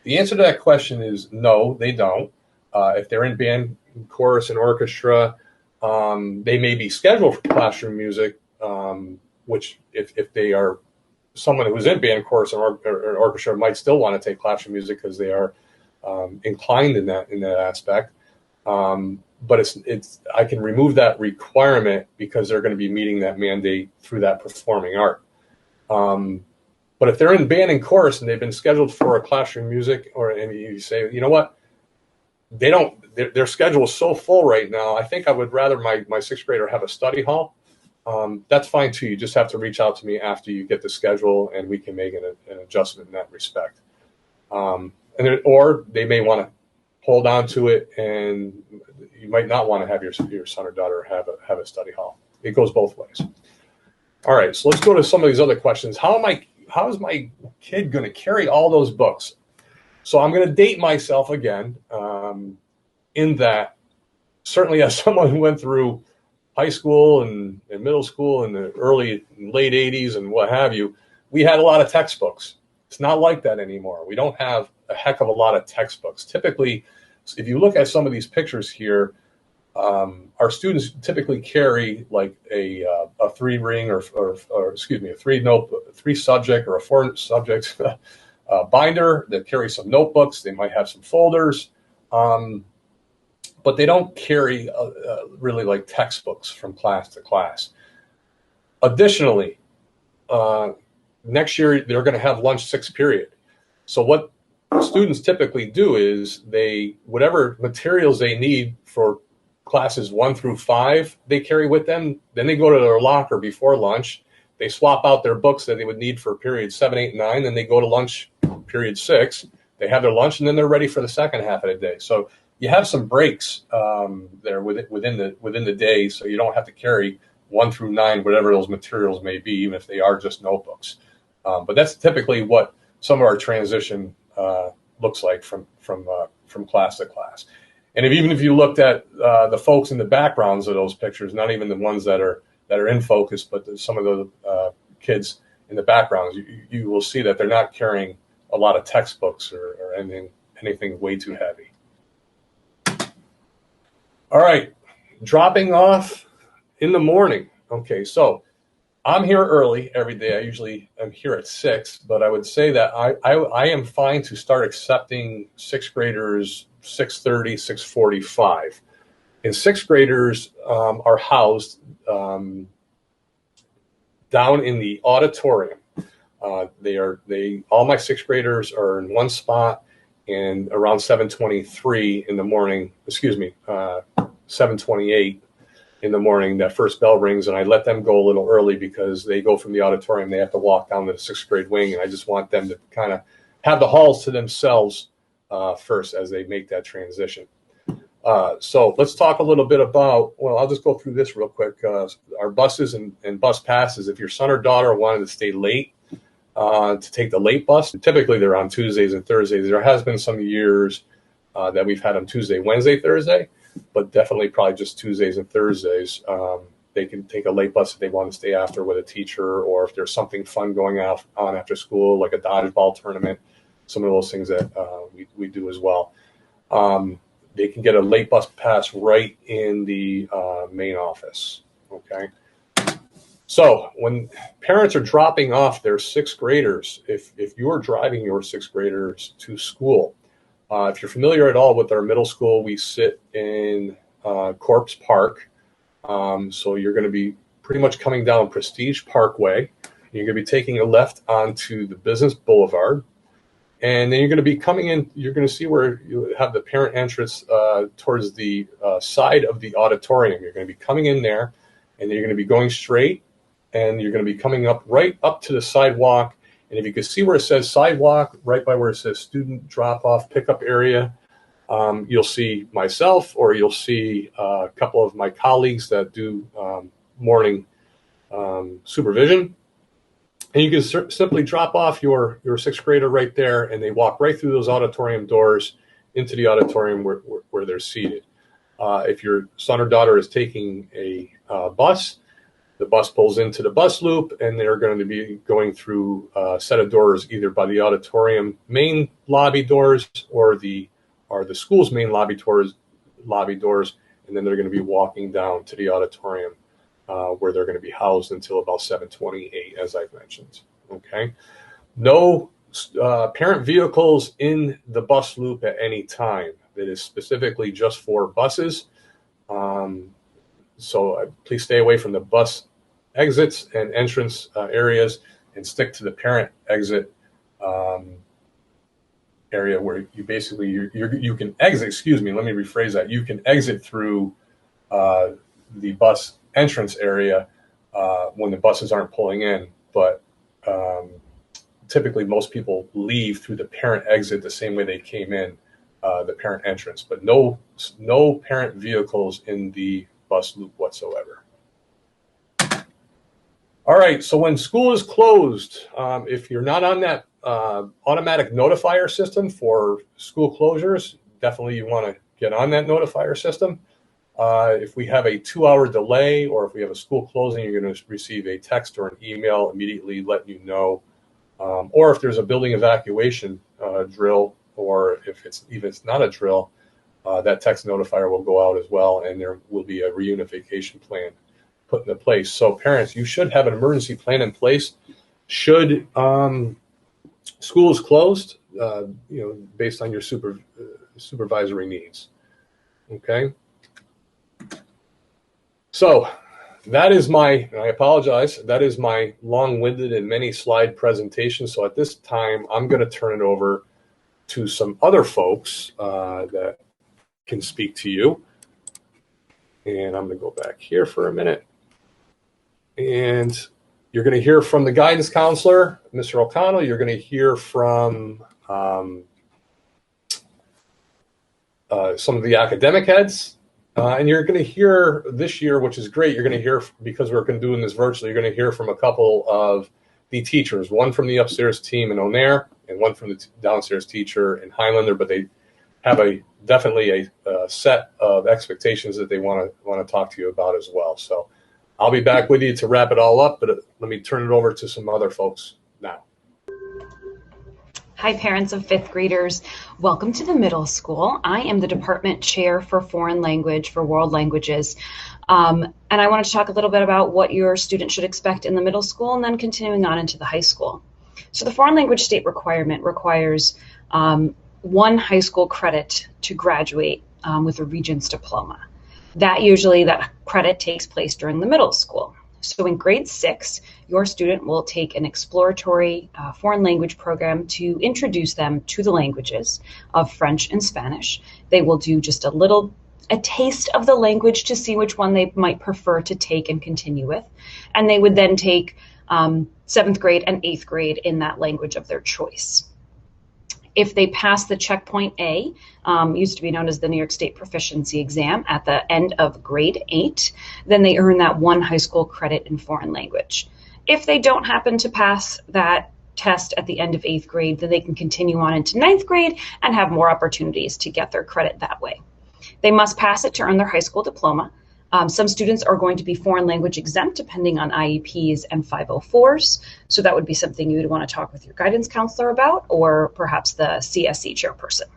The answer to that question is no, they don't. If they're in band, chorus, and orchestra, they may be scheduled for classroom music, which if they are someone who's in band, chorus, or orchestra might still want to take classroom music because they are inclined in that aspect. But it's I can remove that requirement because they're going to be meeting that mandate through that performing art. But if they're in band and chorus and they've been scheduled for a classroom music, and you say, you know what, their schedule is so full right now, I think I would rather my sixth grader have a study hall. That's fine too. You just have to reach out to me after you get the schedule, and we can make an adjustment in that respect. Or they may want to hold on to it, and you might not want to have your son or daughter have a study hall. It goes both ways. All right, so let's go to some of these other questions. How is my kid going to carry all those books? So I'm going to date myself again, in that certainly as someone who went through high school and middle school in the late 80s and what have you, we had a lot of textbooks. It's not like that anymore. We don't have a heck of a lot of textbooks. Typically, if you look at some of these pictures here, our students typically carry like a 3-ring or excuse me, a 3-subject or a 4-subject binder that carries some notebooks. They might have some folders, but they don't carry really like textbooks from class to class. Additionally, next year they're going to have lunch 6th period. So what students typically do is whatever materials they need for classes 1 through 5, they carry with them. Then they go to their locker before lunch. They swap out their books that they would need for periods 7, 8, 9. Then they go to lunch period 6. They have their lunch, and then they're ready for the second half of the day. So you have some breaks there within the day, so you don't have to carry 1 through 9, whatever those materials may be, even if they are just notebooks. But that's typically what some of our transition looks like from class to class. And even if you looked at the folks in the backgrounds of those pictures, not even the ones that are in focus, but some of the kids in the backgrounds, you will see that they're not carrying a lot of textbooks or anything way too heavy. All right, dropping off in the morning. Okay, so I'm here early every day. I usually am here at 6, but I would say that I am fine to start accepting 6th graders 6:30, 6:45. And 6th graders are housed down in the auditorium. All my 6th graders are in one spot, and around 7:23 in the morning, 7:28 in the morning, that first bell rings, and I let them go a little early because they go from the auditorium. They have to walk down to the 6th grade wing, and I just want them to kind of have the halls to themselves first as they make that transition. So let's talk a little bit about, I'll just go through this real quick. Our buses and bus passes, if your son or daughter wanted to stay late to take the late bus, typically they're on Tuesdays and Thursdays. There has been some years that we've had them Tuesday, Wednesday, Thursday, but definitely probably just Tuesdays and Thursdays. They can take a late bus if they want to stay after with a teacher, or if there's something fun going on after school, like a dodgeball tournament, some of those things that we do as well. They can get a late bus pass right in the main office, okay? So when parents are dropping off their 6th graders, if you're driving your 6th graders to school, if you're familiar at all with our middle school, we sit in Corpse Park. So you're going to be pretty much coming down Prestige Parkway. You're going to be taking a left onto the Business Boulevard. And then you're going to be coming in, you're going to see where you have the parent entrance towards the side of the auditorium. You're going to be coming in there, and then you're going to be going straight, and you're going to be coming right up to the sidewalk. And if you can see where it says sidewalk, right by where it says student drop-off pickup area, you'll see myself, or you'll see a couple of my colleagues that do morning supervision. And you can simply drop off your 6th grader right there, and they walk right through those auditorium doors, into the auditorium where they're seated. If your son or daughter is taking a bus, the bus pulls into the bus loop, and they're going to be going through a set of doors, either by the auditorium main lobby doors or the school's main lobby doors, and then they're going to be walking down to the auditorium where they're going to be housed until about 7:28, as I've mentioned. Okay, no parent vehicles in the bus loop at any time. That is specifically just for buses. So please stay away from the bus exits and entrance areas, and stick to the parent exit area where you basically you can exit. Excuse me, let me rephrase that. You can exit through the bus entrance area when the buses aren't pulling in, but typically most people leave through the parent exit the same way they came in, the parent entrance, but no parent vehicles in the bus loop whatsoever. All right, so when school is closed, if you're not on that automatic notifier system for school closures, definitely you want to get on that notifier system. If we have a 2-hour delay, or if we have a school closing, you're going to receive a text or an email immediately letting you know. Or if there's a building evacuation drill, or if it's not a drill, that text notifier will go out as well, and there will be a reunification plan put into place. So parents, you should have an emergency plan in place should school is closed, based on your supervisory needs. Okay. So that is I apologize, that is my long-winded and many slide presentation. So at this time, I'm going to turn it over to some other folks that can speak to you. And I'm going to go back here for a minute. And you're going to hear from the guidance counselor, Mr. O'Connell. You're going to hear from some of the academic heads. And you're going to hear this year, which is great, you're going to hear, because we're going to do this virtually, you're going to hear from a couple of the teachers, one from the upstairs team in O'Neill and one from the downstairs teacher in Highlander, but they have definitely a set of expectations that they want to talk to you about as well. So I'll be back with you to wrap it all up, but let me turn it over to some other folks now. Hi, parents of fifth graders. Welcome to the middle school. I am the department chair for foreign language for world languages. And I wanted to talk a little bit about what your student should expect in the middle school and then continuing on into the high school. So the foreign language state requirement requires 1 high school credit to graduate with a Regents diploma. That credit takes place during the middle school. So in grade 6, your student will take an exploratory foreign language program to introduce them to the languages of French and Spanish. They will do just a taste of the language to see which one they might prefer to take and continue with. And they would then take 7th grade and 8th grade in that language of their choice. If they pass the checkpoint A, used to be known as the New York State Proficiency Exam, at the end of grade 8, then they earn that 1 high school credit in foreign language. If they don't happen to pass that test at the end of 8th grade, then they can continue on into 9th grade and have more opportunities to get their credit that way. They must pass it to earn their high school diploma. Some students are going to be foreign language exempt depending on IEPs and 504s. So that would be something you would want to talk with your guidance counselor about, or perhaps the CSE chairperson.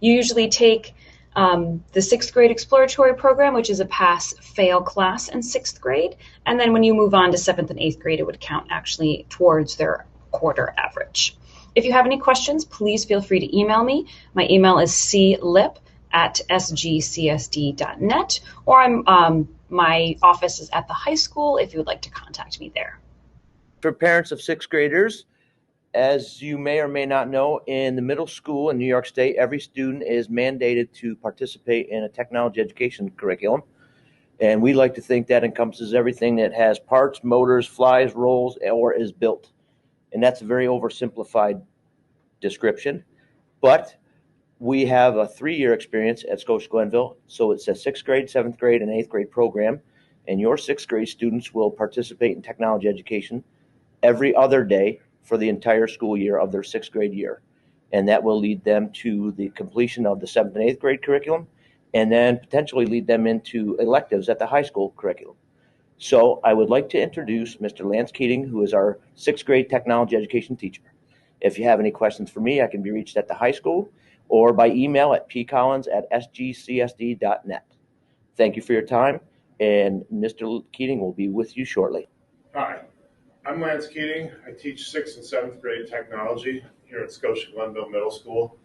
You usually take the 6th grade exploratory program, which is a pass-fail class in 6th grade. And then when you move on to 7th and 8th grade, it would count actually towards their quarter average. If you have any questions, please feel free to email me. My email is clip@sgcsd.net, or my office is at the high school if you would like to contact me there. For parents of 6th graders, as you may or may not know, in the middle school in New York State, every student is mandated to participate in a technology education curriculum. And we like to think that encompasses everything that has parts, motors, flies, rolls, or is built. And that's a very oversimplified description. But we have a 3-year experience at Scotia-Glenville. So it's a 6th grade, 7th grade, and 8th grade program. And your 6th grade students will participate in technology education every other day for the entire school year of their 6th grade year. and that will lead them to the completion of the 7th and 8th grade curriculum, and then potentially lead them into electives at the high school curriculum. So I would like to introduce Mr. Lance Keating, who is our 6th grade technology education teacher. If you have any questions for me, I can be reached at the high school or by email at pcollins@sgcsd.net. Thank you for your time, and Mr. Keating will be with you shortly. Hi, I'm Lance Keating. I teach 6th and 7th grade technology here at Scotia-Glenville Middle School.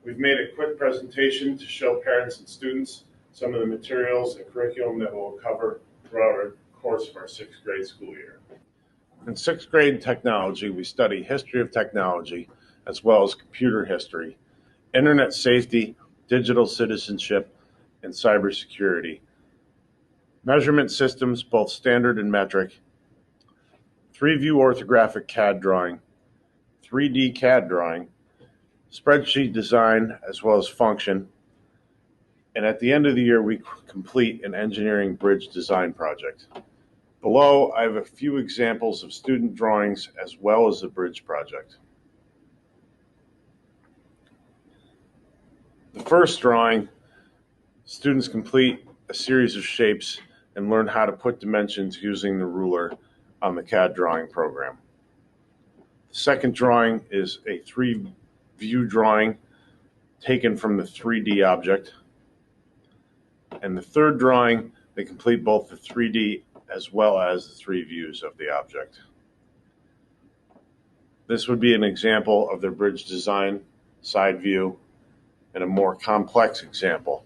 We've made a quick presentation to show parents and students some of the materials and curriculum that we'll cover throughout our course of our 6th grade school year. In 6th grade technology, we study history of technology as well as computer history, internet safety, digital citizenship, and cybersecurity, measurement systems, both standard and metric, 3-view orthographic CAD drawing, 3D CAD drawing, spreadsheet design, as well as function. And at the end of the year, we complete an engineering bridge design project. Below, I have a few examples of student drawings as well as the bridge project. The first drawing, students complete a series of shapes and learn how to put dimensions using the ruler on the CAD drawing program. The second drawing is a 3-view drawing taken from the 3D object. And the third drawing, they complete both the 3D as well as the 3 views of the object. This would be an example of their bridge design, side view, and a more complex example.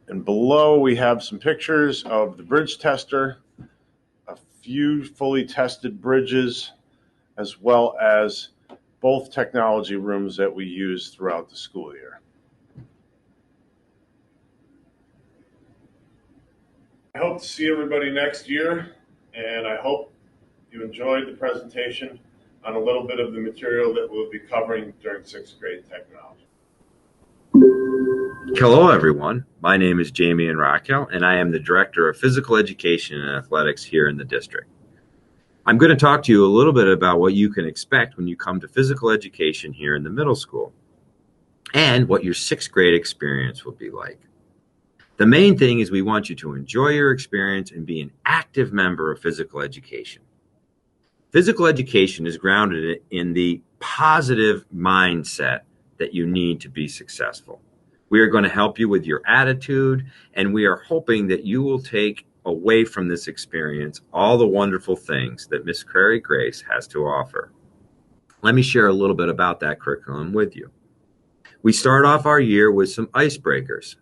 And below we have some pictures of the bridge tester, a few fully tested bridges, as well as both technology rooms that we use throughout the school year. I hope to see everybody next year, and I hope you enjoyed the presentation on a little bit of the material that we'll be covering during 6th grade technology. Hello, everyone. My name is Jamie and Raquel, and I am the Director of Physical Education and Athletics here in the district. I'm going to talk to you a little bit about what you can expect when you come to physical education here in the middle school and what your 6th grade experience will be like. The main thing is we want you to enjoy your experience and be an active member of physical education. Physical education is grounded in the positive mindset that you need to be successful. We are going to help you with your attitude, and we are hoping that you will take away from this experience all the wonderful things that Miss Carrie Grace has to offer. Let me share a little bit about that curriculum with you. We start off our year with some icebreakers,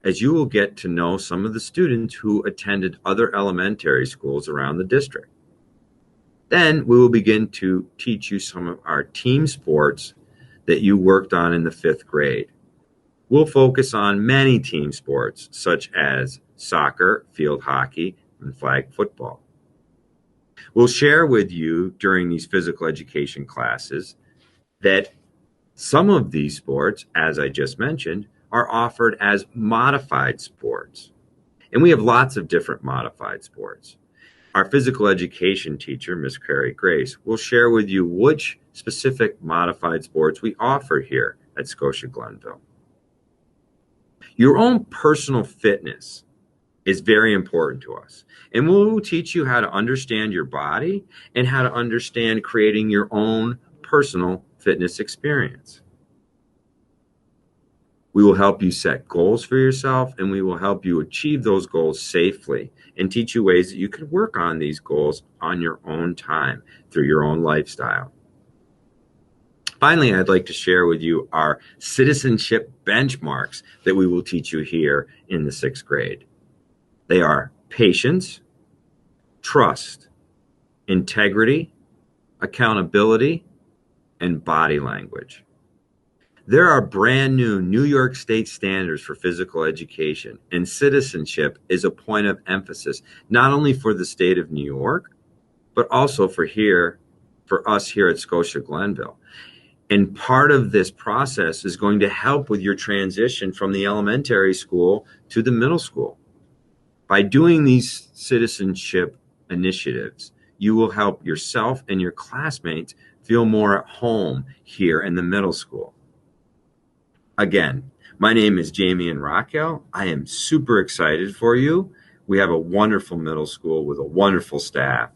as you will get to know some of the students who attended other elementary schools around the district. Then we will begin to teach you some of our team sports that you worked on in the 5th grade. We'll focus on many team sports such as soccer, field hockey, and flag football. We'll share with you during these physical education classes that some of these sports, as I just mentioned, are offered as modified sports. And we have lots of different modified sports. Our physical education teacher, Miss Carrie Grace, will share with you which specific modified sports we offer here at Scotia-Glenville. Your own personal fitness is very important to us. And we'll teach you how to understand your body and how to understand creating your own personal fitness experience. We will help you set goals for yourself, and we will help you achieve those goals safely and teach you ways that you can work on these goals on your own time through your own lifestyle. Finally, I'd like to share with you our citizenship benchmarks that we will teach you here in the 6th grade. They are patience, trust, integrity, accountability, and body language. There are brand new New York State standards for physical education, and citizenship is a point of emphasis, not only for the state of New York, but also for us here at Scotia-Glenville. And part of this process is going to help with your transition from the elementary school to the middle school. By doing these citizenship initiatives, you will help yourself and your classmates feel more at home here in the middle school. Again, my name is Jamie and Raquel. I am super excited for you. We have a wonderful middle school with a wonderful staff.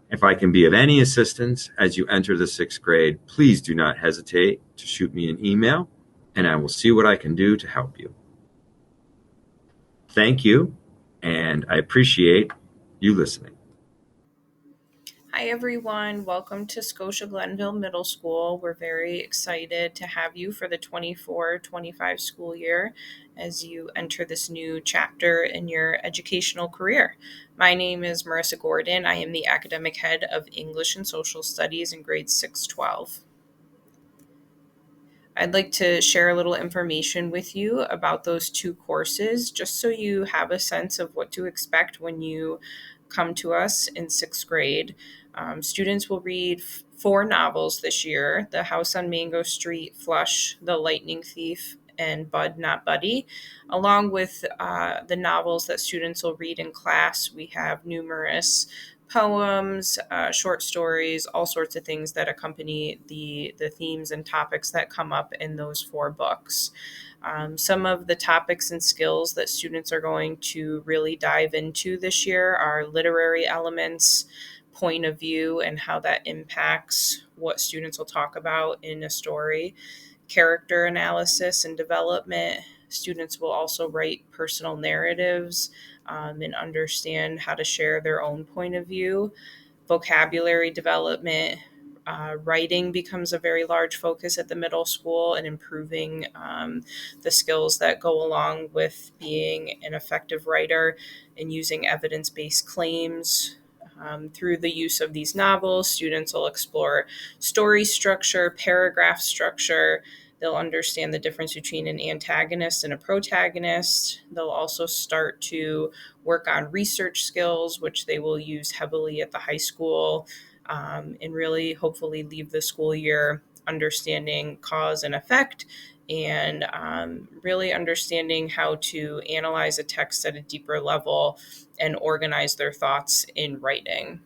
If I can be of any assistance as you enter the 6th grade, please do not hesitate to shoot me an email, and I will see what I can do to help you. Thank you, and I appreciate you listening. Hi everyone, welcome to Scotia-Glenville Middle School. We're very excited to have you for the 24-25 school year as you enter this new chapter in your educational career. My name is Marissa Gordon. I am the academic head of English and Social Studies in grades 6-12. I'd like to share a little information with you about those two courses, just so you have a sense of what to expect when you come to us in 6th grade. Students will read 4 novels this year: The House on Mango Street, Flush, The Lightning Thief, and Bud Not Buddy. Along with the novels that students will read in class, we have numerous poems, short stories, all sorts of things that accompany the themes and topics that come up in those 4 books. Some of the topics and skills that students are going to really dive into this year are literary elements, point of view, and how that impacts what students will talk about in a story, character analysis and development. Students will also write personal narratives and understand how to share their own point of view. Vocabulary development, writing becomes a very large focus at the middle school, and improving the skills that go along with being an effective writer and using evidence-based claims. Through the use of these novels, students will explore story structure, paragraph structure. They'll understand the difference between an antagonist and a protagonist. They'll also start to work on research skills, which they will use heavily at the high school, and really hopefully leave the school year understanding cause and effect, and really understanding how to analyze a text at a deeper level and organize their thoughts in writing.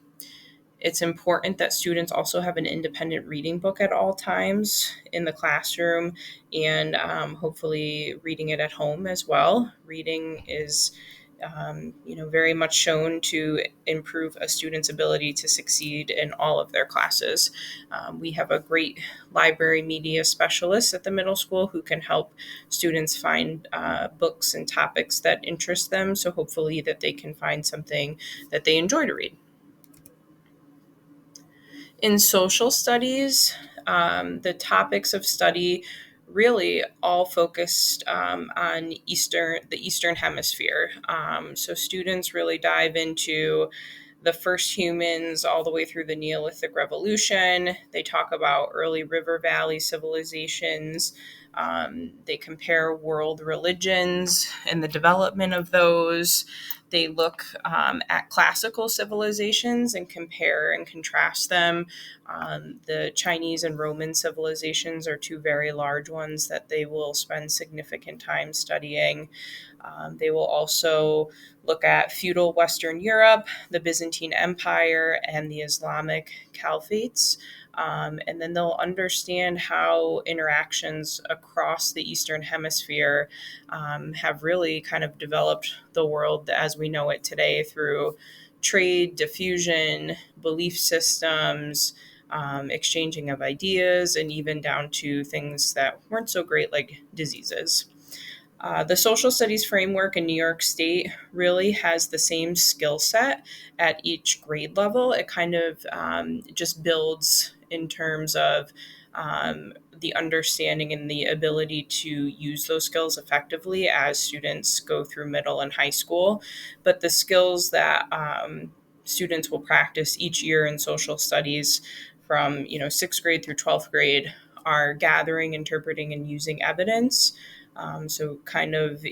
It's important that students also have an independent reading book at all times in the classroom, and hopefully reading it at home as well. Reading is very much shown to improve a student's ability to succeed in all of their classes. We have a great library media specialist at the middle school who can help students find books and topics that interest them, so hopefully that they can find something that they enjoy to read. In social studies, the topics of study really all focused on the Eastern Hemisphere. So students really dive into the first humans all the way through the Neolithic Revolution. They talk about early river valley civilizations. They compare world religions and the development of those. They look at classical civilizations and compare and contrast them. The Chinese and Roman civilizations are 2 very large ones that they will spend significant time studying. They will also look at feudal Western Europe, the Byzantine Empire, and the Islamic caliphates. And then they'll understand how interactions across the Eastern Hemisphere have really kind of developed the world as we know it today through trade, diffusion, belief systems, exchanging of ideas, and even down to things that weren't so great like diseases. The social studies framework in New York State really has the same skill set at each grade level. It kind of just builds in terms of the understanding and the ability to use those skills effectively as students go through middle and high school. But the skills that students will practice each year in social studies from 6th grade through 12th grade are gathering, interpreting, and using evidence. So kind of,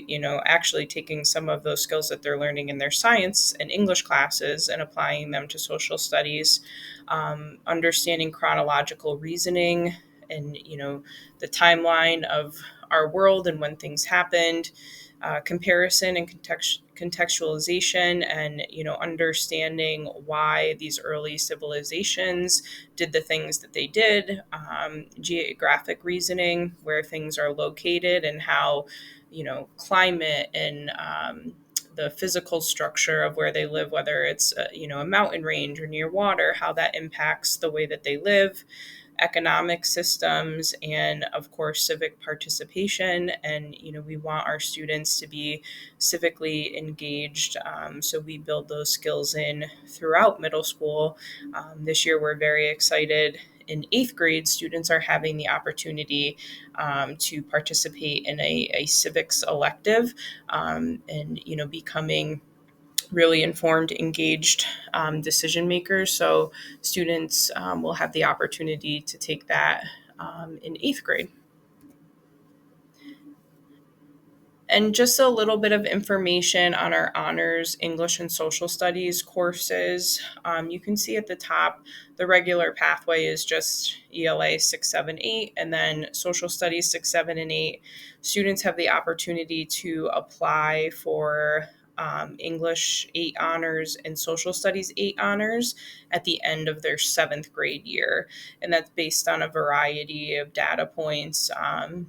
actually taking some of those skills that they're learning in their science and English classes and applying them to social studies, understanding chronological reasoning and, the timeline of our world and when things happened, comparison and contextualization, and understanding why these early civilizations did the things that they did, geographic reasoning, where things are located, and how climate and the physical structure of where they live, whether it's a mountain range or near water, how that impacts the way that they live, economic systems, and of course civic participation. And we want our students to be civically engaged, so we build those skills in throughout middle school. This year we're very excited. In 8th grade, students are having the opportunity to participate in a civics elective, and becoming really informed, engaged decision makers. So students will have the opportunity to take that in 8th grade. And just a little bit of information on our honors English and social studies courses. You can see at the top, the regular pathway is just ELA 6, 7, 8, and then social studies 6, 7, and 8. Students have the opportunity to apply for English 8 honors and social studies 8 honors at the end of their 7th grade year. And that's based on a variety of data points,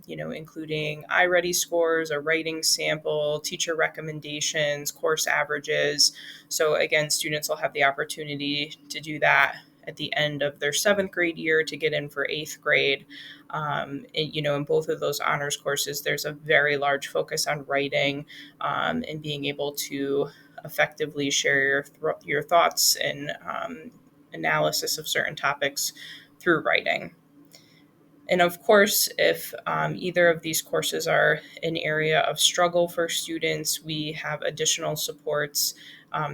including iReady scores, a writing sample, teacher recommendations, course averages. So again, students will have the opportunity to do that at the end of their 7th grade year to get in for 8th grade. In both of those honors courses, there's a very large focus on writing, and being able to effectively share your thoughts and analysis of certain topics through writing. And of course, if either of these courses are an area of struggle for students, we have additional supports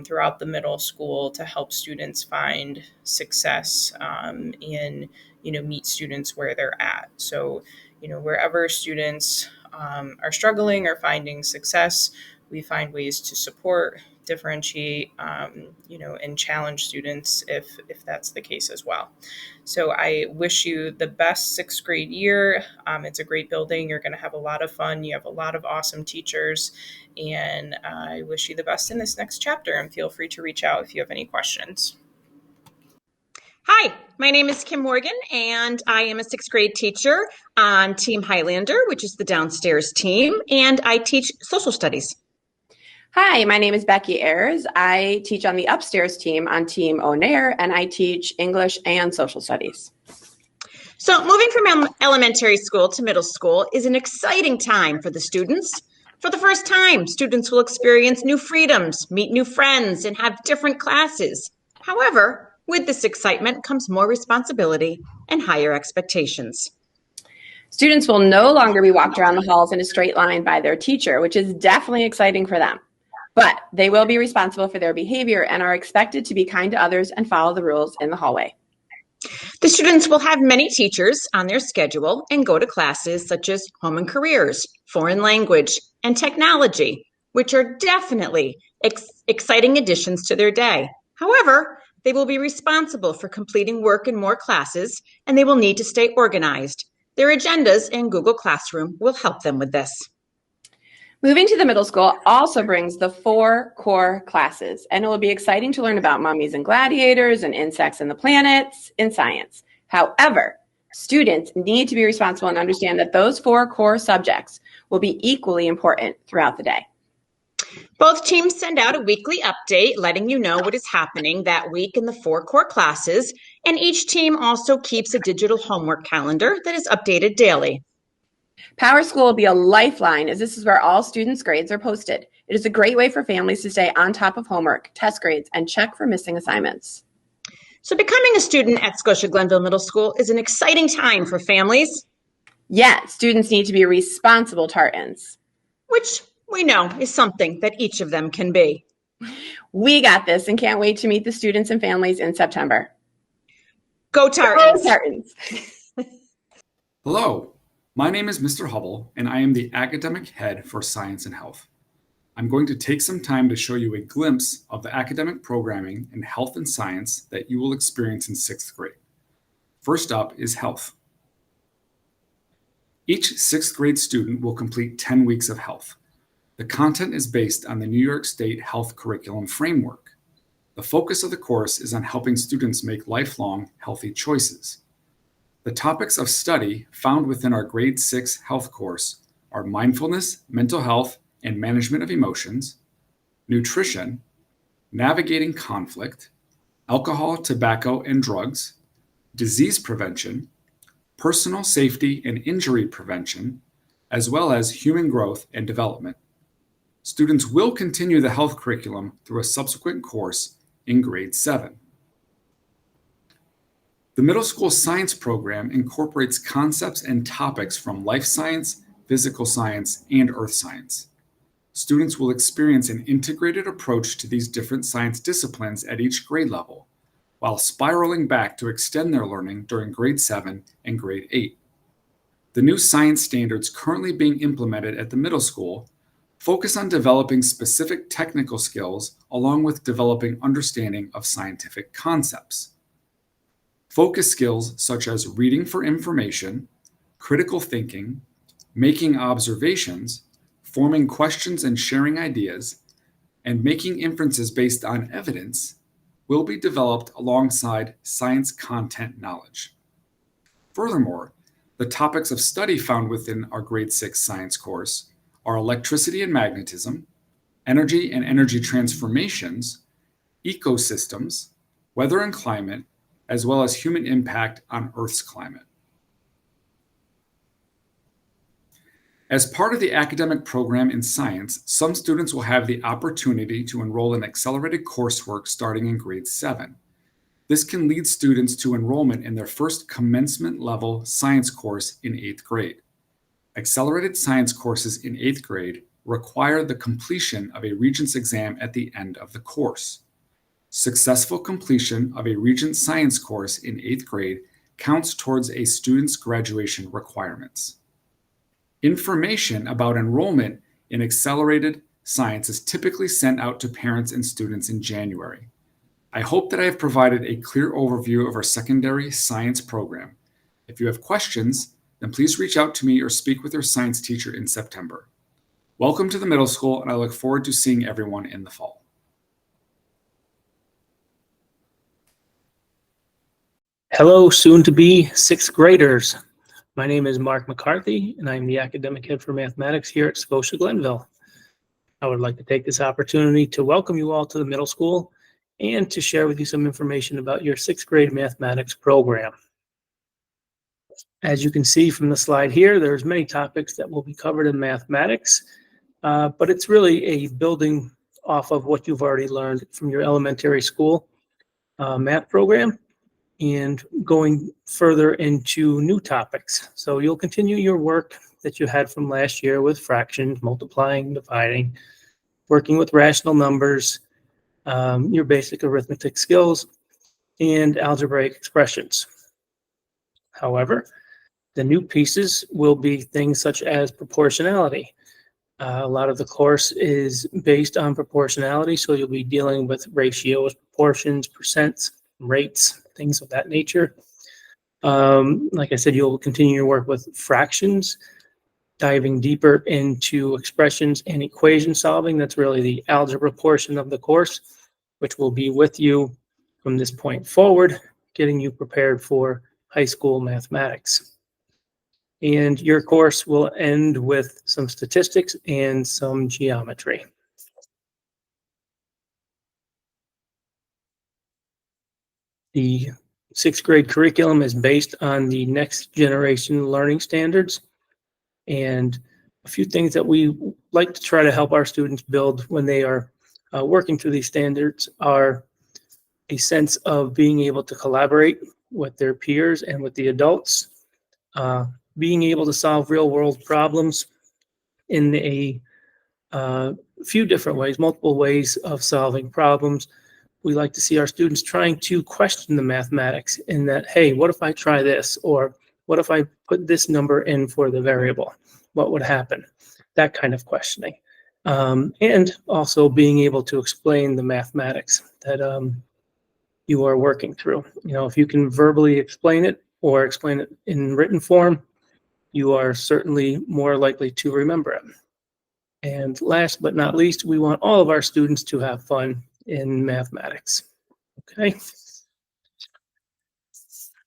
throughout the middle school to help students find success, and meet students where they're at. So wherever students are struggling or finding success, we find ways to support, differentiate, and challenge students if that's the case as well. So I wish you the best 6th grade year. It's a great building. You're going to have a lot of fun. You have a lot of awesome teachers, and I wish you the best in this next chapter, and feel free to reach out if you have any questions. Hi, my name is Kim Morgan, and I am a 6th grade teacher on Team Highlander, which is the downstairs team, and I teach social studies. Hi, my name is Becky Ayers. I teach on the upstairs team on Team O'Nair, and I teach English and social studies. So moving from elementary school to middle school is an exciting time for the students. For the first time, students will experience new freedoms, meet new friends, and have different classes. However, with this excitement comes more responsibility and higher expectations. Students will no longer be walked around the halls in a straight line by their teacher, which is definitely exciting for them. But they will be responsible for their behavior and are expected to be kind to others and follow the rules in the hallway. The students will have many teachers on their schedule and go to classes such as home and careers, foreign language, and technology, which are definitely exciting additions to their day. However, they will be responsible for completing work in more classes, and they will need to stay organized. Their agendas in Google Classroom will help them with this. Moving to the middle school also brings the 4 core classes, and it will be exciting to learn about mummies and gladiators and insects and the planets in science. However, students need to be responsible and understand that those 4 core subjects will be equally important throughout the day. Both teams send out a weekly update letting you know what is happening that week in the 4 core classes, and each team also keeps a digital homework calendar that is updated daily. Power School will be a lifeline as this is where all students' grades are posted. It is a great way for families to stay on top of homework, test grades, and check for missing assignments. So becoming a student at Scotia-Glenville Middle School is an exciting time for families. Yet, students need to be responsible Tartans. Which we know is something that each of them can be. We got this and can't wait to meet the students and families in September. Go Tartans! Go Tartans! Hello, my name is Mr. Hubble, and I am the academic head for Science and Health. I'm going to take some time to show you a glimpse of the academic programming in health and science that you will experience in 6th grade. First up is health. Each sixth grade student will complete 10 weeks of health. The content is based on the New York State Health Curriculum Framework. The focus of the course is on helping students make lifelong healthy choices. The topics of study found within our grade 6 health course are mindfulness, mental health, and management of emotions, nutrition, navigating conflict, alcohol, tobacco, and drugs, disease prevention, personal safety and injury prevention, as well as human growth and development. Students will continue the health curriculum through a subsequent course in grade 7. The middle school science program incorporates concepts and topics from life science, physical science, and earth science. Students will experience an integrated approach to these different science disciplines at each grade level, while spiraling back to extend their learning during grade 7 and grade 8. The new science standards currently being implemented at the middle school focus on developing specific technical skills along with developing understanding of scientific concepts. Focus skills such as reading for information, critical thinking, making observations, forming questions and sharing ideas, and making inferences based on evidence will be developed alongside science content knowledge. Furthermore, the topics of study found within our grade 6 science course are electricity and magnetism, energy and energy transformations, ecosystems, weather and climate, as well as human impact on Earth's climate. As part of the academic program in science, some students will have the opportunity to enroll in accelerated coursework starting in grade 7. This can lead students to enrollment in their first commencement level science course in 8th grade. Accelerated science courses in 8th grade require the completion of a Regents exam at the end of the course. Successful completion of a Regents science course in 8th grade counts towards a student's graduation requirements. Information about enrollment in accelerated science is typically sent out to parents and students in January. I hope that I have provided a clear overview of our secondary science program. If you have questions, then please reach out to me or speak with your science teacher in September. Welcome to the middle school, and I look forward to seeing everyone in the fall. Hello, soon-to-be sixth graders. My name is Mark McCarthy, and I'm the academic head for mathematics here at Scotia-Glenville. I would like to take this opportunity to welcome you all to the middle school and to share with you some information about your sixth grade mathematics program. As you can see from the slide here, there's many topics that will be covered in mathematics, but it's really a building off of what you've already learned from your elementary school math program and going further into new topics. So you'll continue your work that you had from last year with fractions, multiplying, dividing, working with rational numbers, your basic arithmetic skills, and algebraic expressions. However, the new pieces will be things such as proportionality. A lot of the course is based on proportionality, so you'll be dealing with ratios, proportions, percents, rates, things of that nature. Like I said, you'll continue your work with fractions, diving deeper into expressions and equation solving. That's really the algebra portion of the course, which will be with you from this point forward, getting you prepared for high school mathematics. And your course will end with some statistics and some geometry. The sixth grade curriculum is based on the next generation learning standards. And a few things that we like to try to help our students build when they are working through these standards are a sense of being able to collaborate with their peers and with the adults, being able to solve real world problems in a few different ways, multiple ways of solving problems. We like to see our students trying to question the mathematics in that, hey, what if I try this? Or what if I put this number in for the variable? What would happen? That kind of questioning. And also being able to explain the mathematics that you are working through. You know, if you can verbally explain it or explain it in written form, you are certainly more likely to remember it. And last but not least, we want all of our students to have fun in mathematics. Okay.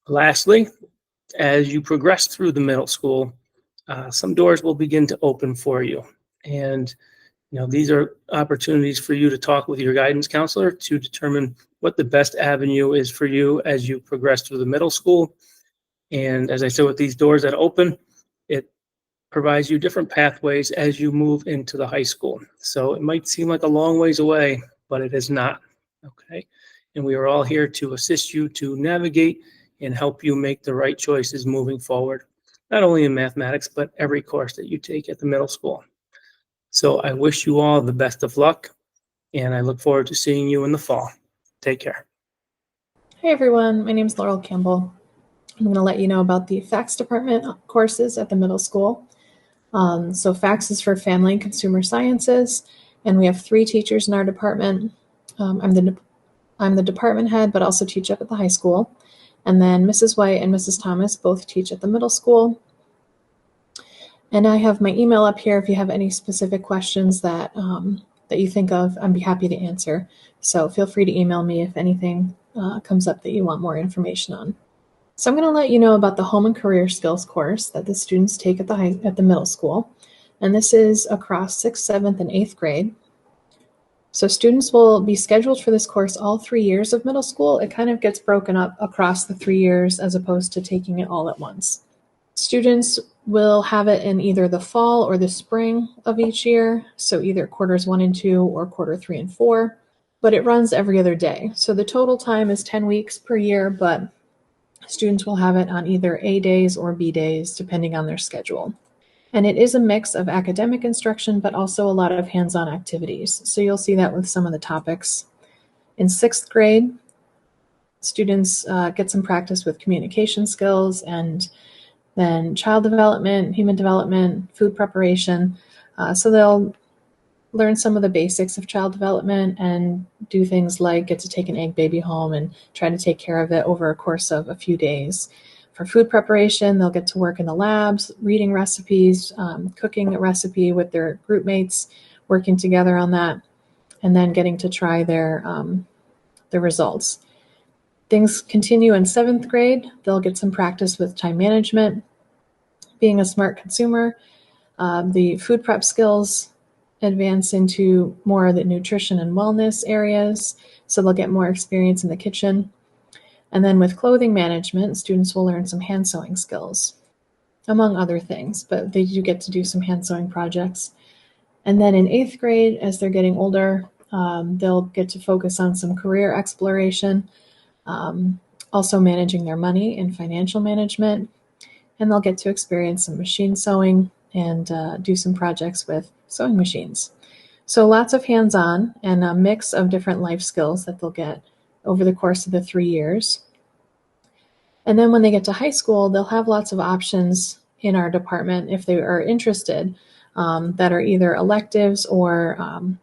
Lastly, as you progress through the middle school, some doors will begin to open for you. And these are opportunities for you to talk with your guidance counselor to determine what the best avenue is for you as you progress through the middle school. And as I said, with these doors that open, it provides you different pathways as you move into the high school. So it might seem like a long ways away, but it is not. Okay. And we are all here to assist you to navigate and help you make the right choices moving forward, not only in mathematics, but every course that you take at the middle school. So I wish you all the best of luck, and I look forward to seeing you in the fall. Take care. Hey everyone, my name is Laurel Campbell. I'm going to let you know about the FACS department courses at the middle school. So FACS is for Family and Consumer Sciences, and we have 3 teachers in our department. I'm the department head, but also teach up at the high school. And then Mrs. White and Mrs. Thomas both teach at the middle school. And I have my email up here if you have any specific questions that you think of, I'd be happy to answer. So feel free to email me if anything comes up that you want more information on. So I'm going to let you know about the Home and Career Skills course that the students take at the middle school. And this is across 6th, 7th, and 8th grade. So students will be scheduled for this course all 3 years of middle school. It kind of gets broken up across the 3 years as opposed to taking it all at once. Students will have it in either the fall or the spring of each year, so either quarters 1 and 2 or quarter 3 and 4, but it runs every other day. So the total time is 10 weeks per year, but students will have it on either A days or B days, depending on their schedule. And it is a mix of academic instruction, but also a lot of hands-on activities. So you'll see that with some of the topics. In 6th grade, students get some practice with communication skills, and then child development, human development, food preparation. So they'll learn some of the basics of child development and do things like get to take an egg baby home and try to take care of it over a course of a few days. For food preparation, they'll get to work in the labs, reading recipes, cooking a recipe with their group mates, working together on that, and then getting to try their results. Things continue in 7th grade. They'll get some practice with time management, being a smart consumer. The food prep skills advance into more of the nutrition and wellness areas, so they'll get more experience in the kitchen. And then with clothing management, students will learn some hand sewing skills, among other things, but they do get to do some hand sewing projects. And then in 8th grade, as they're getting older, they'll get to focus on some career exploration, also managing their money and financial management, and they'll get to experience some machine sewing and do some projects with sewing machines. So lots of hands-on and a mix of different life skills that they'll get over the course of the 3 years. And then when they get to high school, they'll have lots of options in our department if they are interested, that are either electives or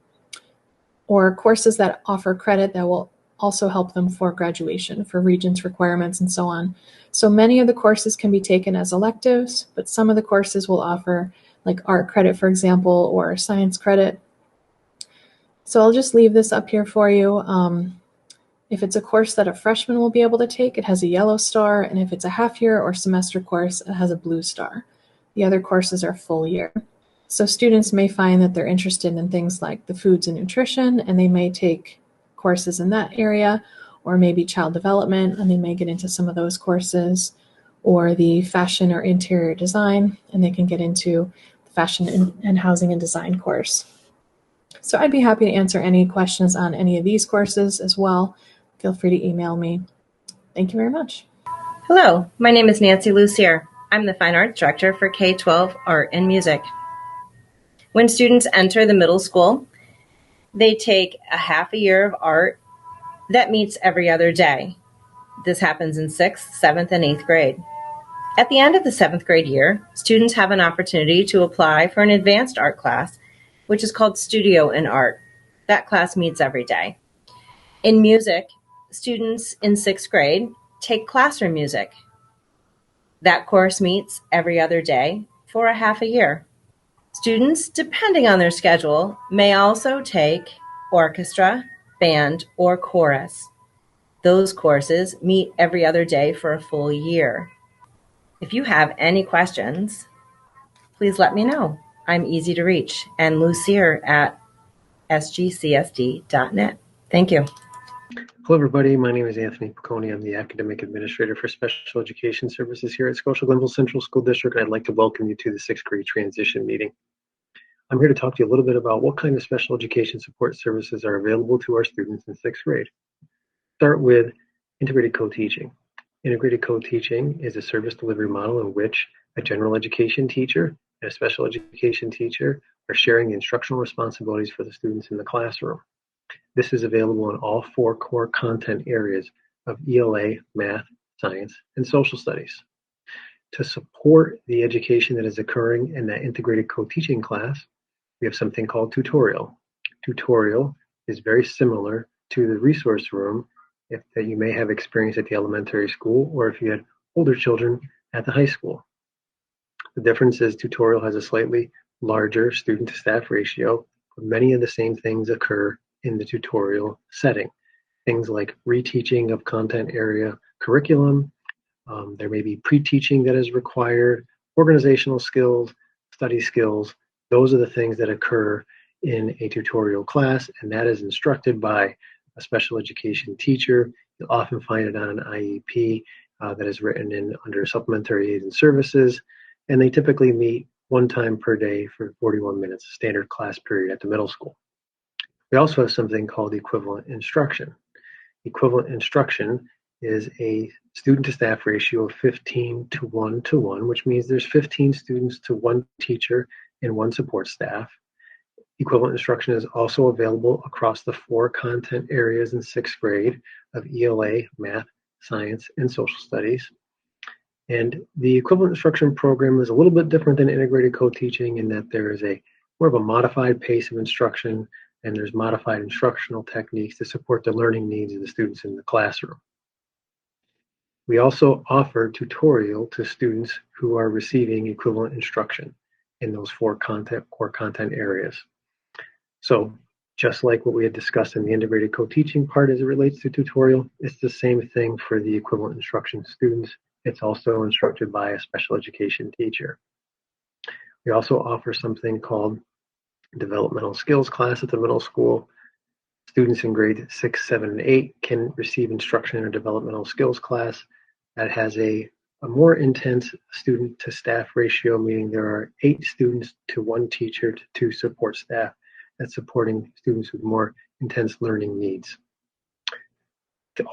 courses that offer credit that will also help them for graduation, for Regents requirements and so on. So many of the courses can be taken as electives, but some of the courses will offer like art credit, for example, or science credit. So I'll just leave this up here for you. If it's a course that a freshman will be able to take, it has a yellow star, and if it's a half year or semester course, it has a blue star. The other courses are full year. So students may find that they're interested in things like the foods and nutrition, and they may take courses in that area, or maybe child development, and they may get into some of those courses, or the fashion or interior design, and they can get into the fashion and housing and design course. So I'd be happy to answer any questions on any of these courses as well. Feel free to email me. Thank you very much. Hello, my name is Nancy Lucier. I'm the Fine Arts Director for K-12 Art and Music. When students enter the middle school, they take a half a year of art that meets every other day. This happens in 6th, 7th, and 8th grade. At the end of the 7th grade year, students have an opportunity to apply for an advanced art class, which is called Studio in Art. That class meets every day. In music, students in 6th grade take classroom music. That course meets every other day for a half a year. Students, depending on their schedule, may also take orchestra, band, or chorus. Those courses meet every other day for a full year. If you have any questions, please let me know. I'm easy to reach, and Lucier at sgcsd.net. Thank you. Hello, everybody. My name is Anthony Piccone. I'm the Academic Administrator for Special Education Services here at Scotia-Glenville Central School District. I'd like to welcome you to the sixth grade transition meeting. I'm here to talk to you a little bit about what kind of special education support services are available to our students in sixth grade. Start with integrated co-teaching. Integrated co-teaching is a service delivery model in which a general education teacher and a special education teacher are sharing the instructional responsibilities for the students in the classroom. This is available in all 4 core content areas of ELA, math, science, and social studies. To support the education that is occurring in that integrated co-teaching class, we have something called tutorial. Tutorial is very similar to the resource room that you may have experienced at the elementary school, or if you had older children at the high school. The difference is tutorial has a slightly larger student to staff ratio, but many of the same things occur in the tutorial setting. Things like reteaching of content area curriculum, there may be pre-teaching that is required, organizational skills, study skills. Those are the things that occur in a tutorial class, and that is instructed by a special education teacher. You'll often find it on an IEP that is written in under supplementary aids and services, and they typically meet 1 time per day for 41 minutes, standard class period at the middle school. We also have something called equivalent instruction. Equivalent instruction is a student to staff ratio of 15 to 1 to 1, which means there's 15 students to 1 teacher and 1 support staff. Equivalent instruction is also available across the 4 content areas in 6th grade of ELA, math, science, and social studies. And the equivalent instruction program is a little bit different than integrated co-teaching in that there is a more of a modified pace of instruction, and there's modified instructional techniques to support the learning needs of the students in the classroom. We also offer tutorial to students who are receiving equivalent instruction in those 4 core content areas. So just like what we had discussed in the integrated co-teaching part as it relates to tutorial, it's the same thing for the equivalent instruction students. It's also instructed by a special education teacher. We also offer something called developmental skills class at the middle school. Students in grades 6, 7, and 8 can receive instruction in a developmental skills class that has a more intense student to staff ratio, meaning there are 8 students to 1 teacher to 2 support staff that's supporting students with more intense learning needs.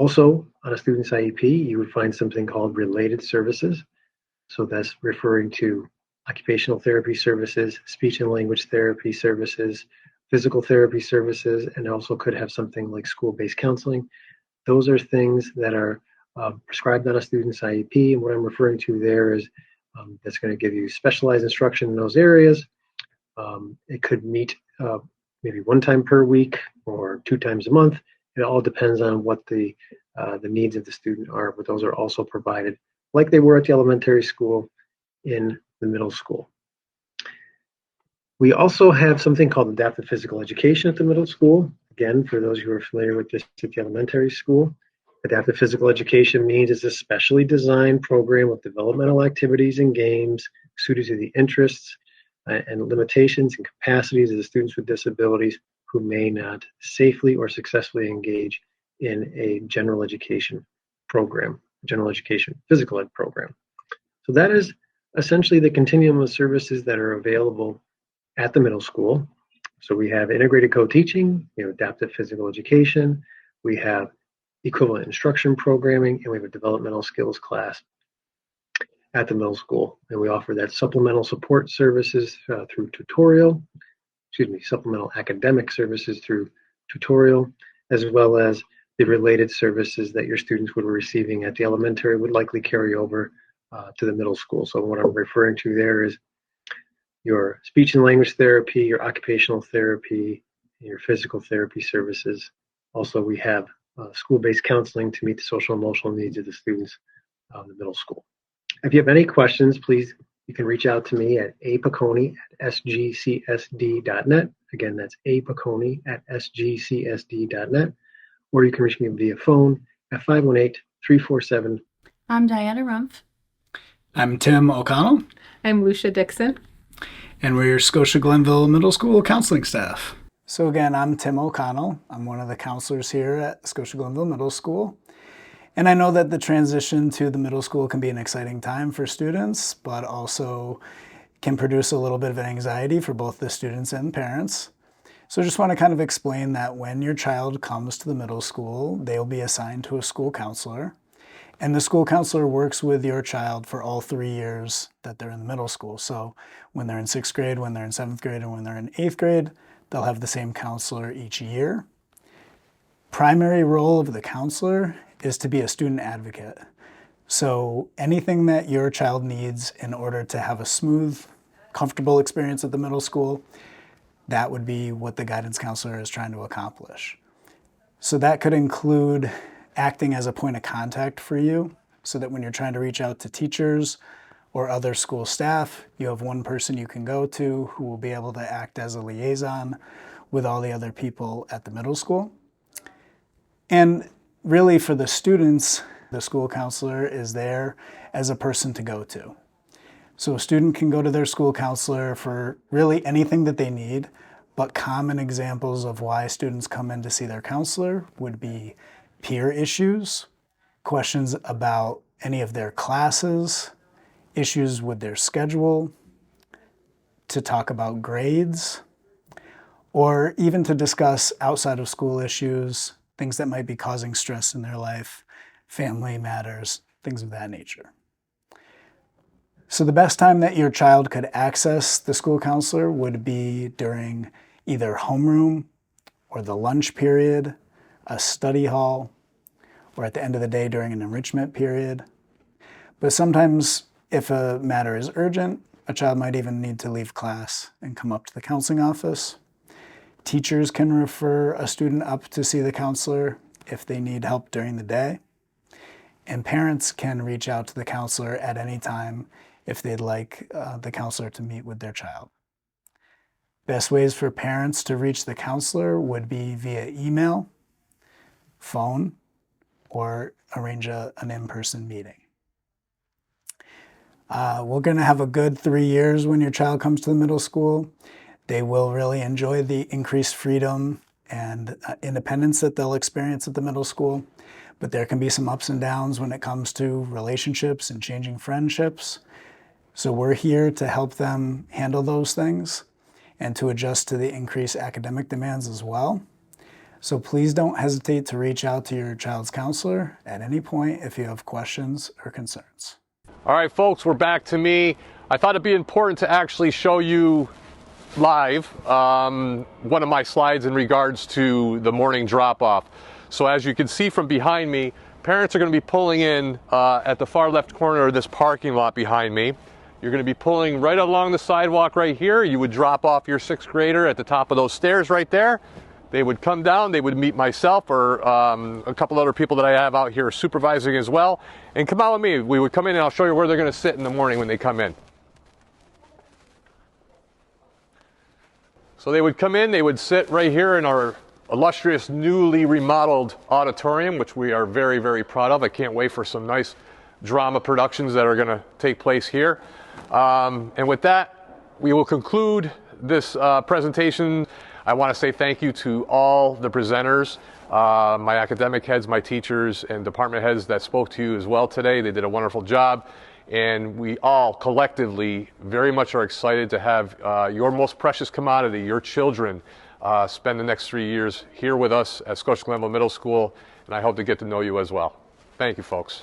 Also, on a student's IEP, you would find something called related services. So that's referring to occupational therapy services, speech and language therapy services, physical therapy services, and also could have something like school-based counseling. Those are things that are prescribed on a student's IEP, and what I'm referring to there is that's going to give you specialized instruction in those areas. It could meet maybe 1 time per week or 2 times a month. It all depends on what the needs of the student are, but those are also provided like they were at the elementary school in the middle school. We also have something called adaptive physical education at the middle school. Again, for those who are familiar with this at the elementary school, adaptive physical education means it's a specially designed program of developmental activities and games suited to the interests and limitations and capacities of the students with disabilities who may not safely or successfully engage in a general education program, general education physical ed program. So that is essentially the continuum of services that are available at the middle school. So we have integrated co-teaching, adaptive physical education, we have equivalent instruction programming, and we have a developmental skills class at the middle school. And we offer that supplemental support services through supplemental academic services through tutorial, as well as the related services that your students would be receiving at the elementary would likely carry over to the middle school. So what I'm referring to there is your speech and language therapy, your occupational therapy, your physical therapy services. Also, we have school-based counseling to meet the social and emotional needs of the students in the middle school. If you have any questions, please, you can reach out to me at apaconi@sgcsd.net. Again, that's apaconi@sgcsd.net. Or you can reach me via phone at 518-347. I'm Diana Rumpf. I'm Tim O'Connell. I'm Lucia Dixon. And we're your Scotia-Glenville Middle School counseling staff. So again, I'm Tim O'Connell. I'm one of the counselors here at Scotia-Glenville Middle School. And I know that the transition to the middle school can be an exciting time for students, but also can produce a little bit of anxiety for both the students and parents. So I just want to kind of explain that when your child comes to the middle school, they'll be assigned to a school counselor. And the school counselor works with your child for all 3 years that they're in the middle school. So when they're in 6th grade, when they're in 7th grade, and when they're in 8th grade, they'll have the same counselor each year. Primary role of the counselor is to be a student advocate. So anything that your child needs in order to have a smooth, comfortable experience at the middle school, that would be what the guidance counselor is trying to accomplish. So that could include acting as a point of contact for you, so that when you're trying to reach out to teachers or other school staff, you have one person you can go to who will be able to act as a liaison with all the other people at the middle school. And really for the students, the school counselor is there as a person to go to. So a student can go to their school counselor for really anything that they need, but common examples of why students come in to see their counselor would be peer issues, questions about any of their classes, issues with their schedule, to talk about grades, or even to discuss outside of school issues, things that might be causing stress in their life, family matters, things of that nature. So the best time that your child could access the school counselor would be during either homeroom or the lunch period, a study hall, or at the end of the day during an enrichment period. But sometimes if a matter is urgent, a child might even need to leave class and come up to the counseling office. Teachers can refer a student up to see the counselor if they need help during the day. And parents can reach out to the counselor at any time if they'd like the counselor to meet with their child. Best ways for parents to reach the counselor would be via email, phone, or arrange an in-person meeting. We're going to have a good 3 years when your child comes to the middle school. They will really enjoy the increased freedom and independence that they'll experience at the middle school, but there can be some ups and downs when it comes to relationships and changing friendships. So we're here to help them handle those things and to adjust to the increased academic demands as well. So please don't hesitate to reach out to your child's counselor at any point if you have questions or concerns. All right, folks, we're back to me. I thought it'd be important to actually show you live one of my slides in regards to the morning drop-off. So as you can see from behind me, parents are going to be pulling in at the far left corner of this parking lot behind me. You're going to be pulling right along the sidewalk right here. You would drop off your 6th grader at the top of those stairs right there. They would come down, they would meet myself or a couple other people that I have out here supervising as well, and come out with me. We would come in and I'll show you where they're going to sit in the morning when they come in. So they would come in, they would sit right here in our illustrious newly remodeled auditorium, which we are very, very proud of. I can't wait for some nice drama productions that are going to take place here. And with that, we will conclude this presentation. I want to say thank you to all the presenters, my academic heads, my teachers, and department heads that spoke to you as well today. They did a wonderful job. And we all collectively very much are excited to have your most precious commodity, your children, spend the next 3 years here with us at Scotia-Glenville Middle School. And I hope to get to know you as well. Thank you, folks.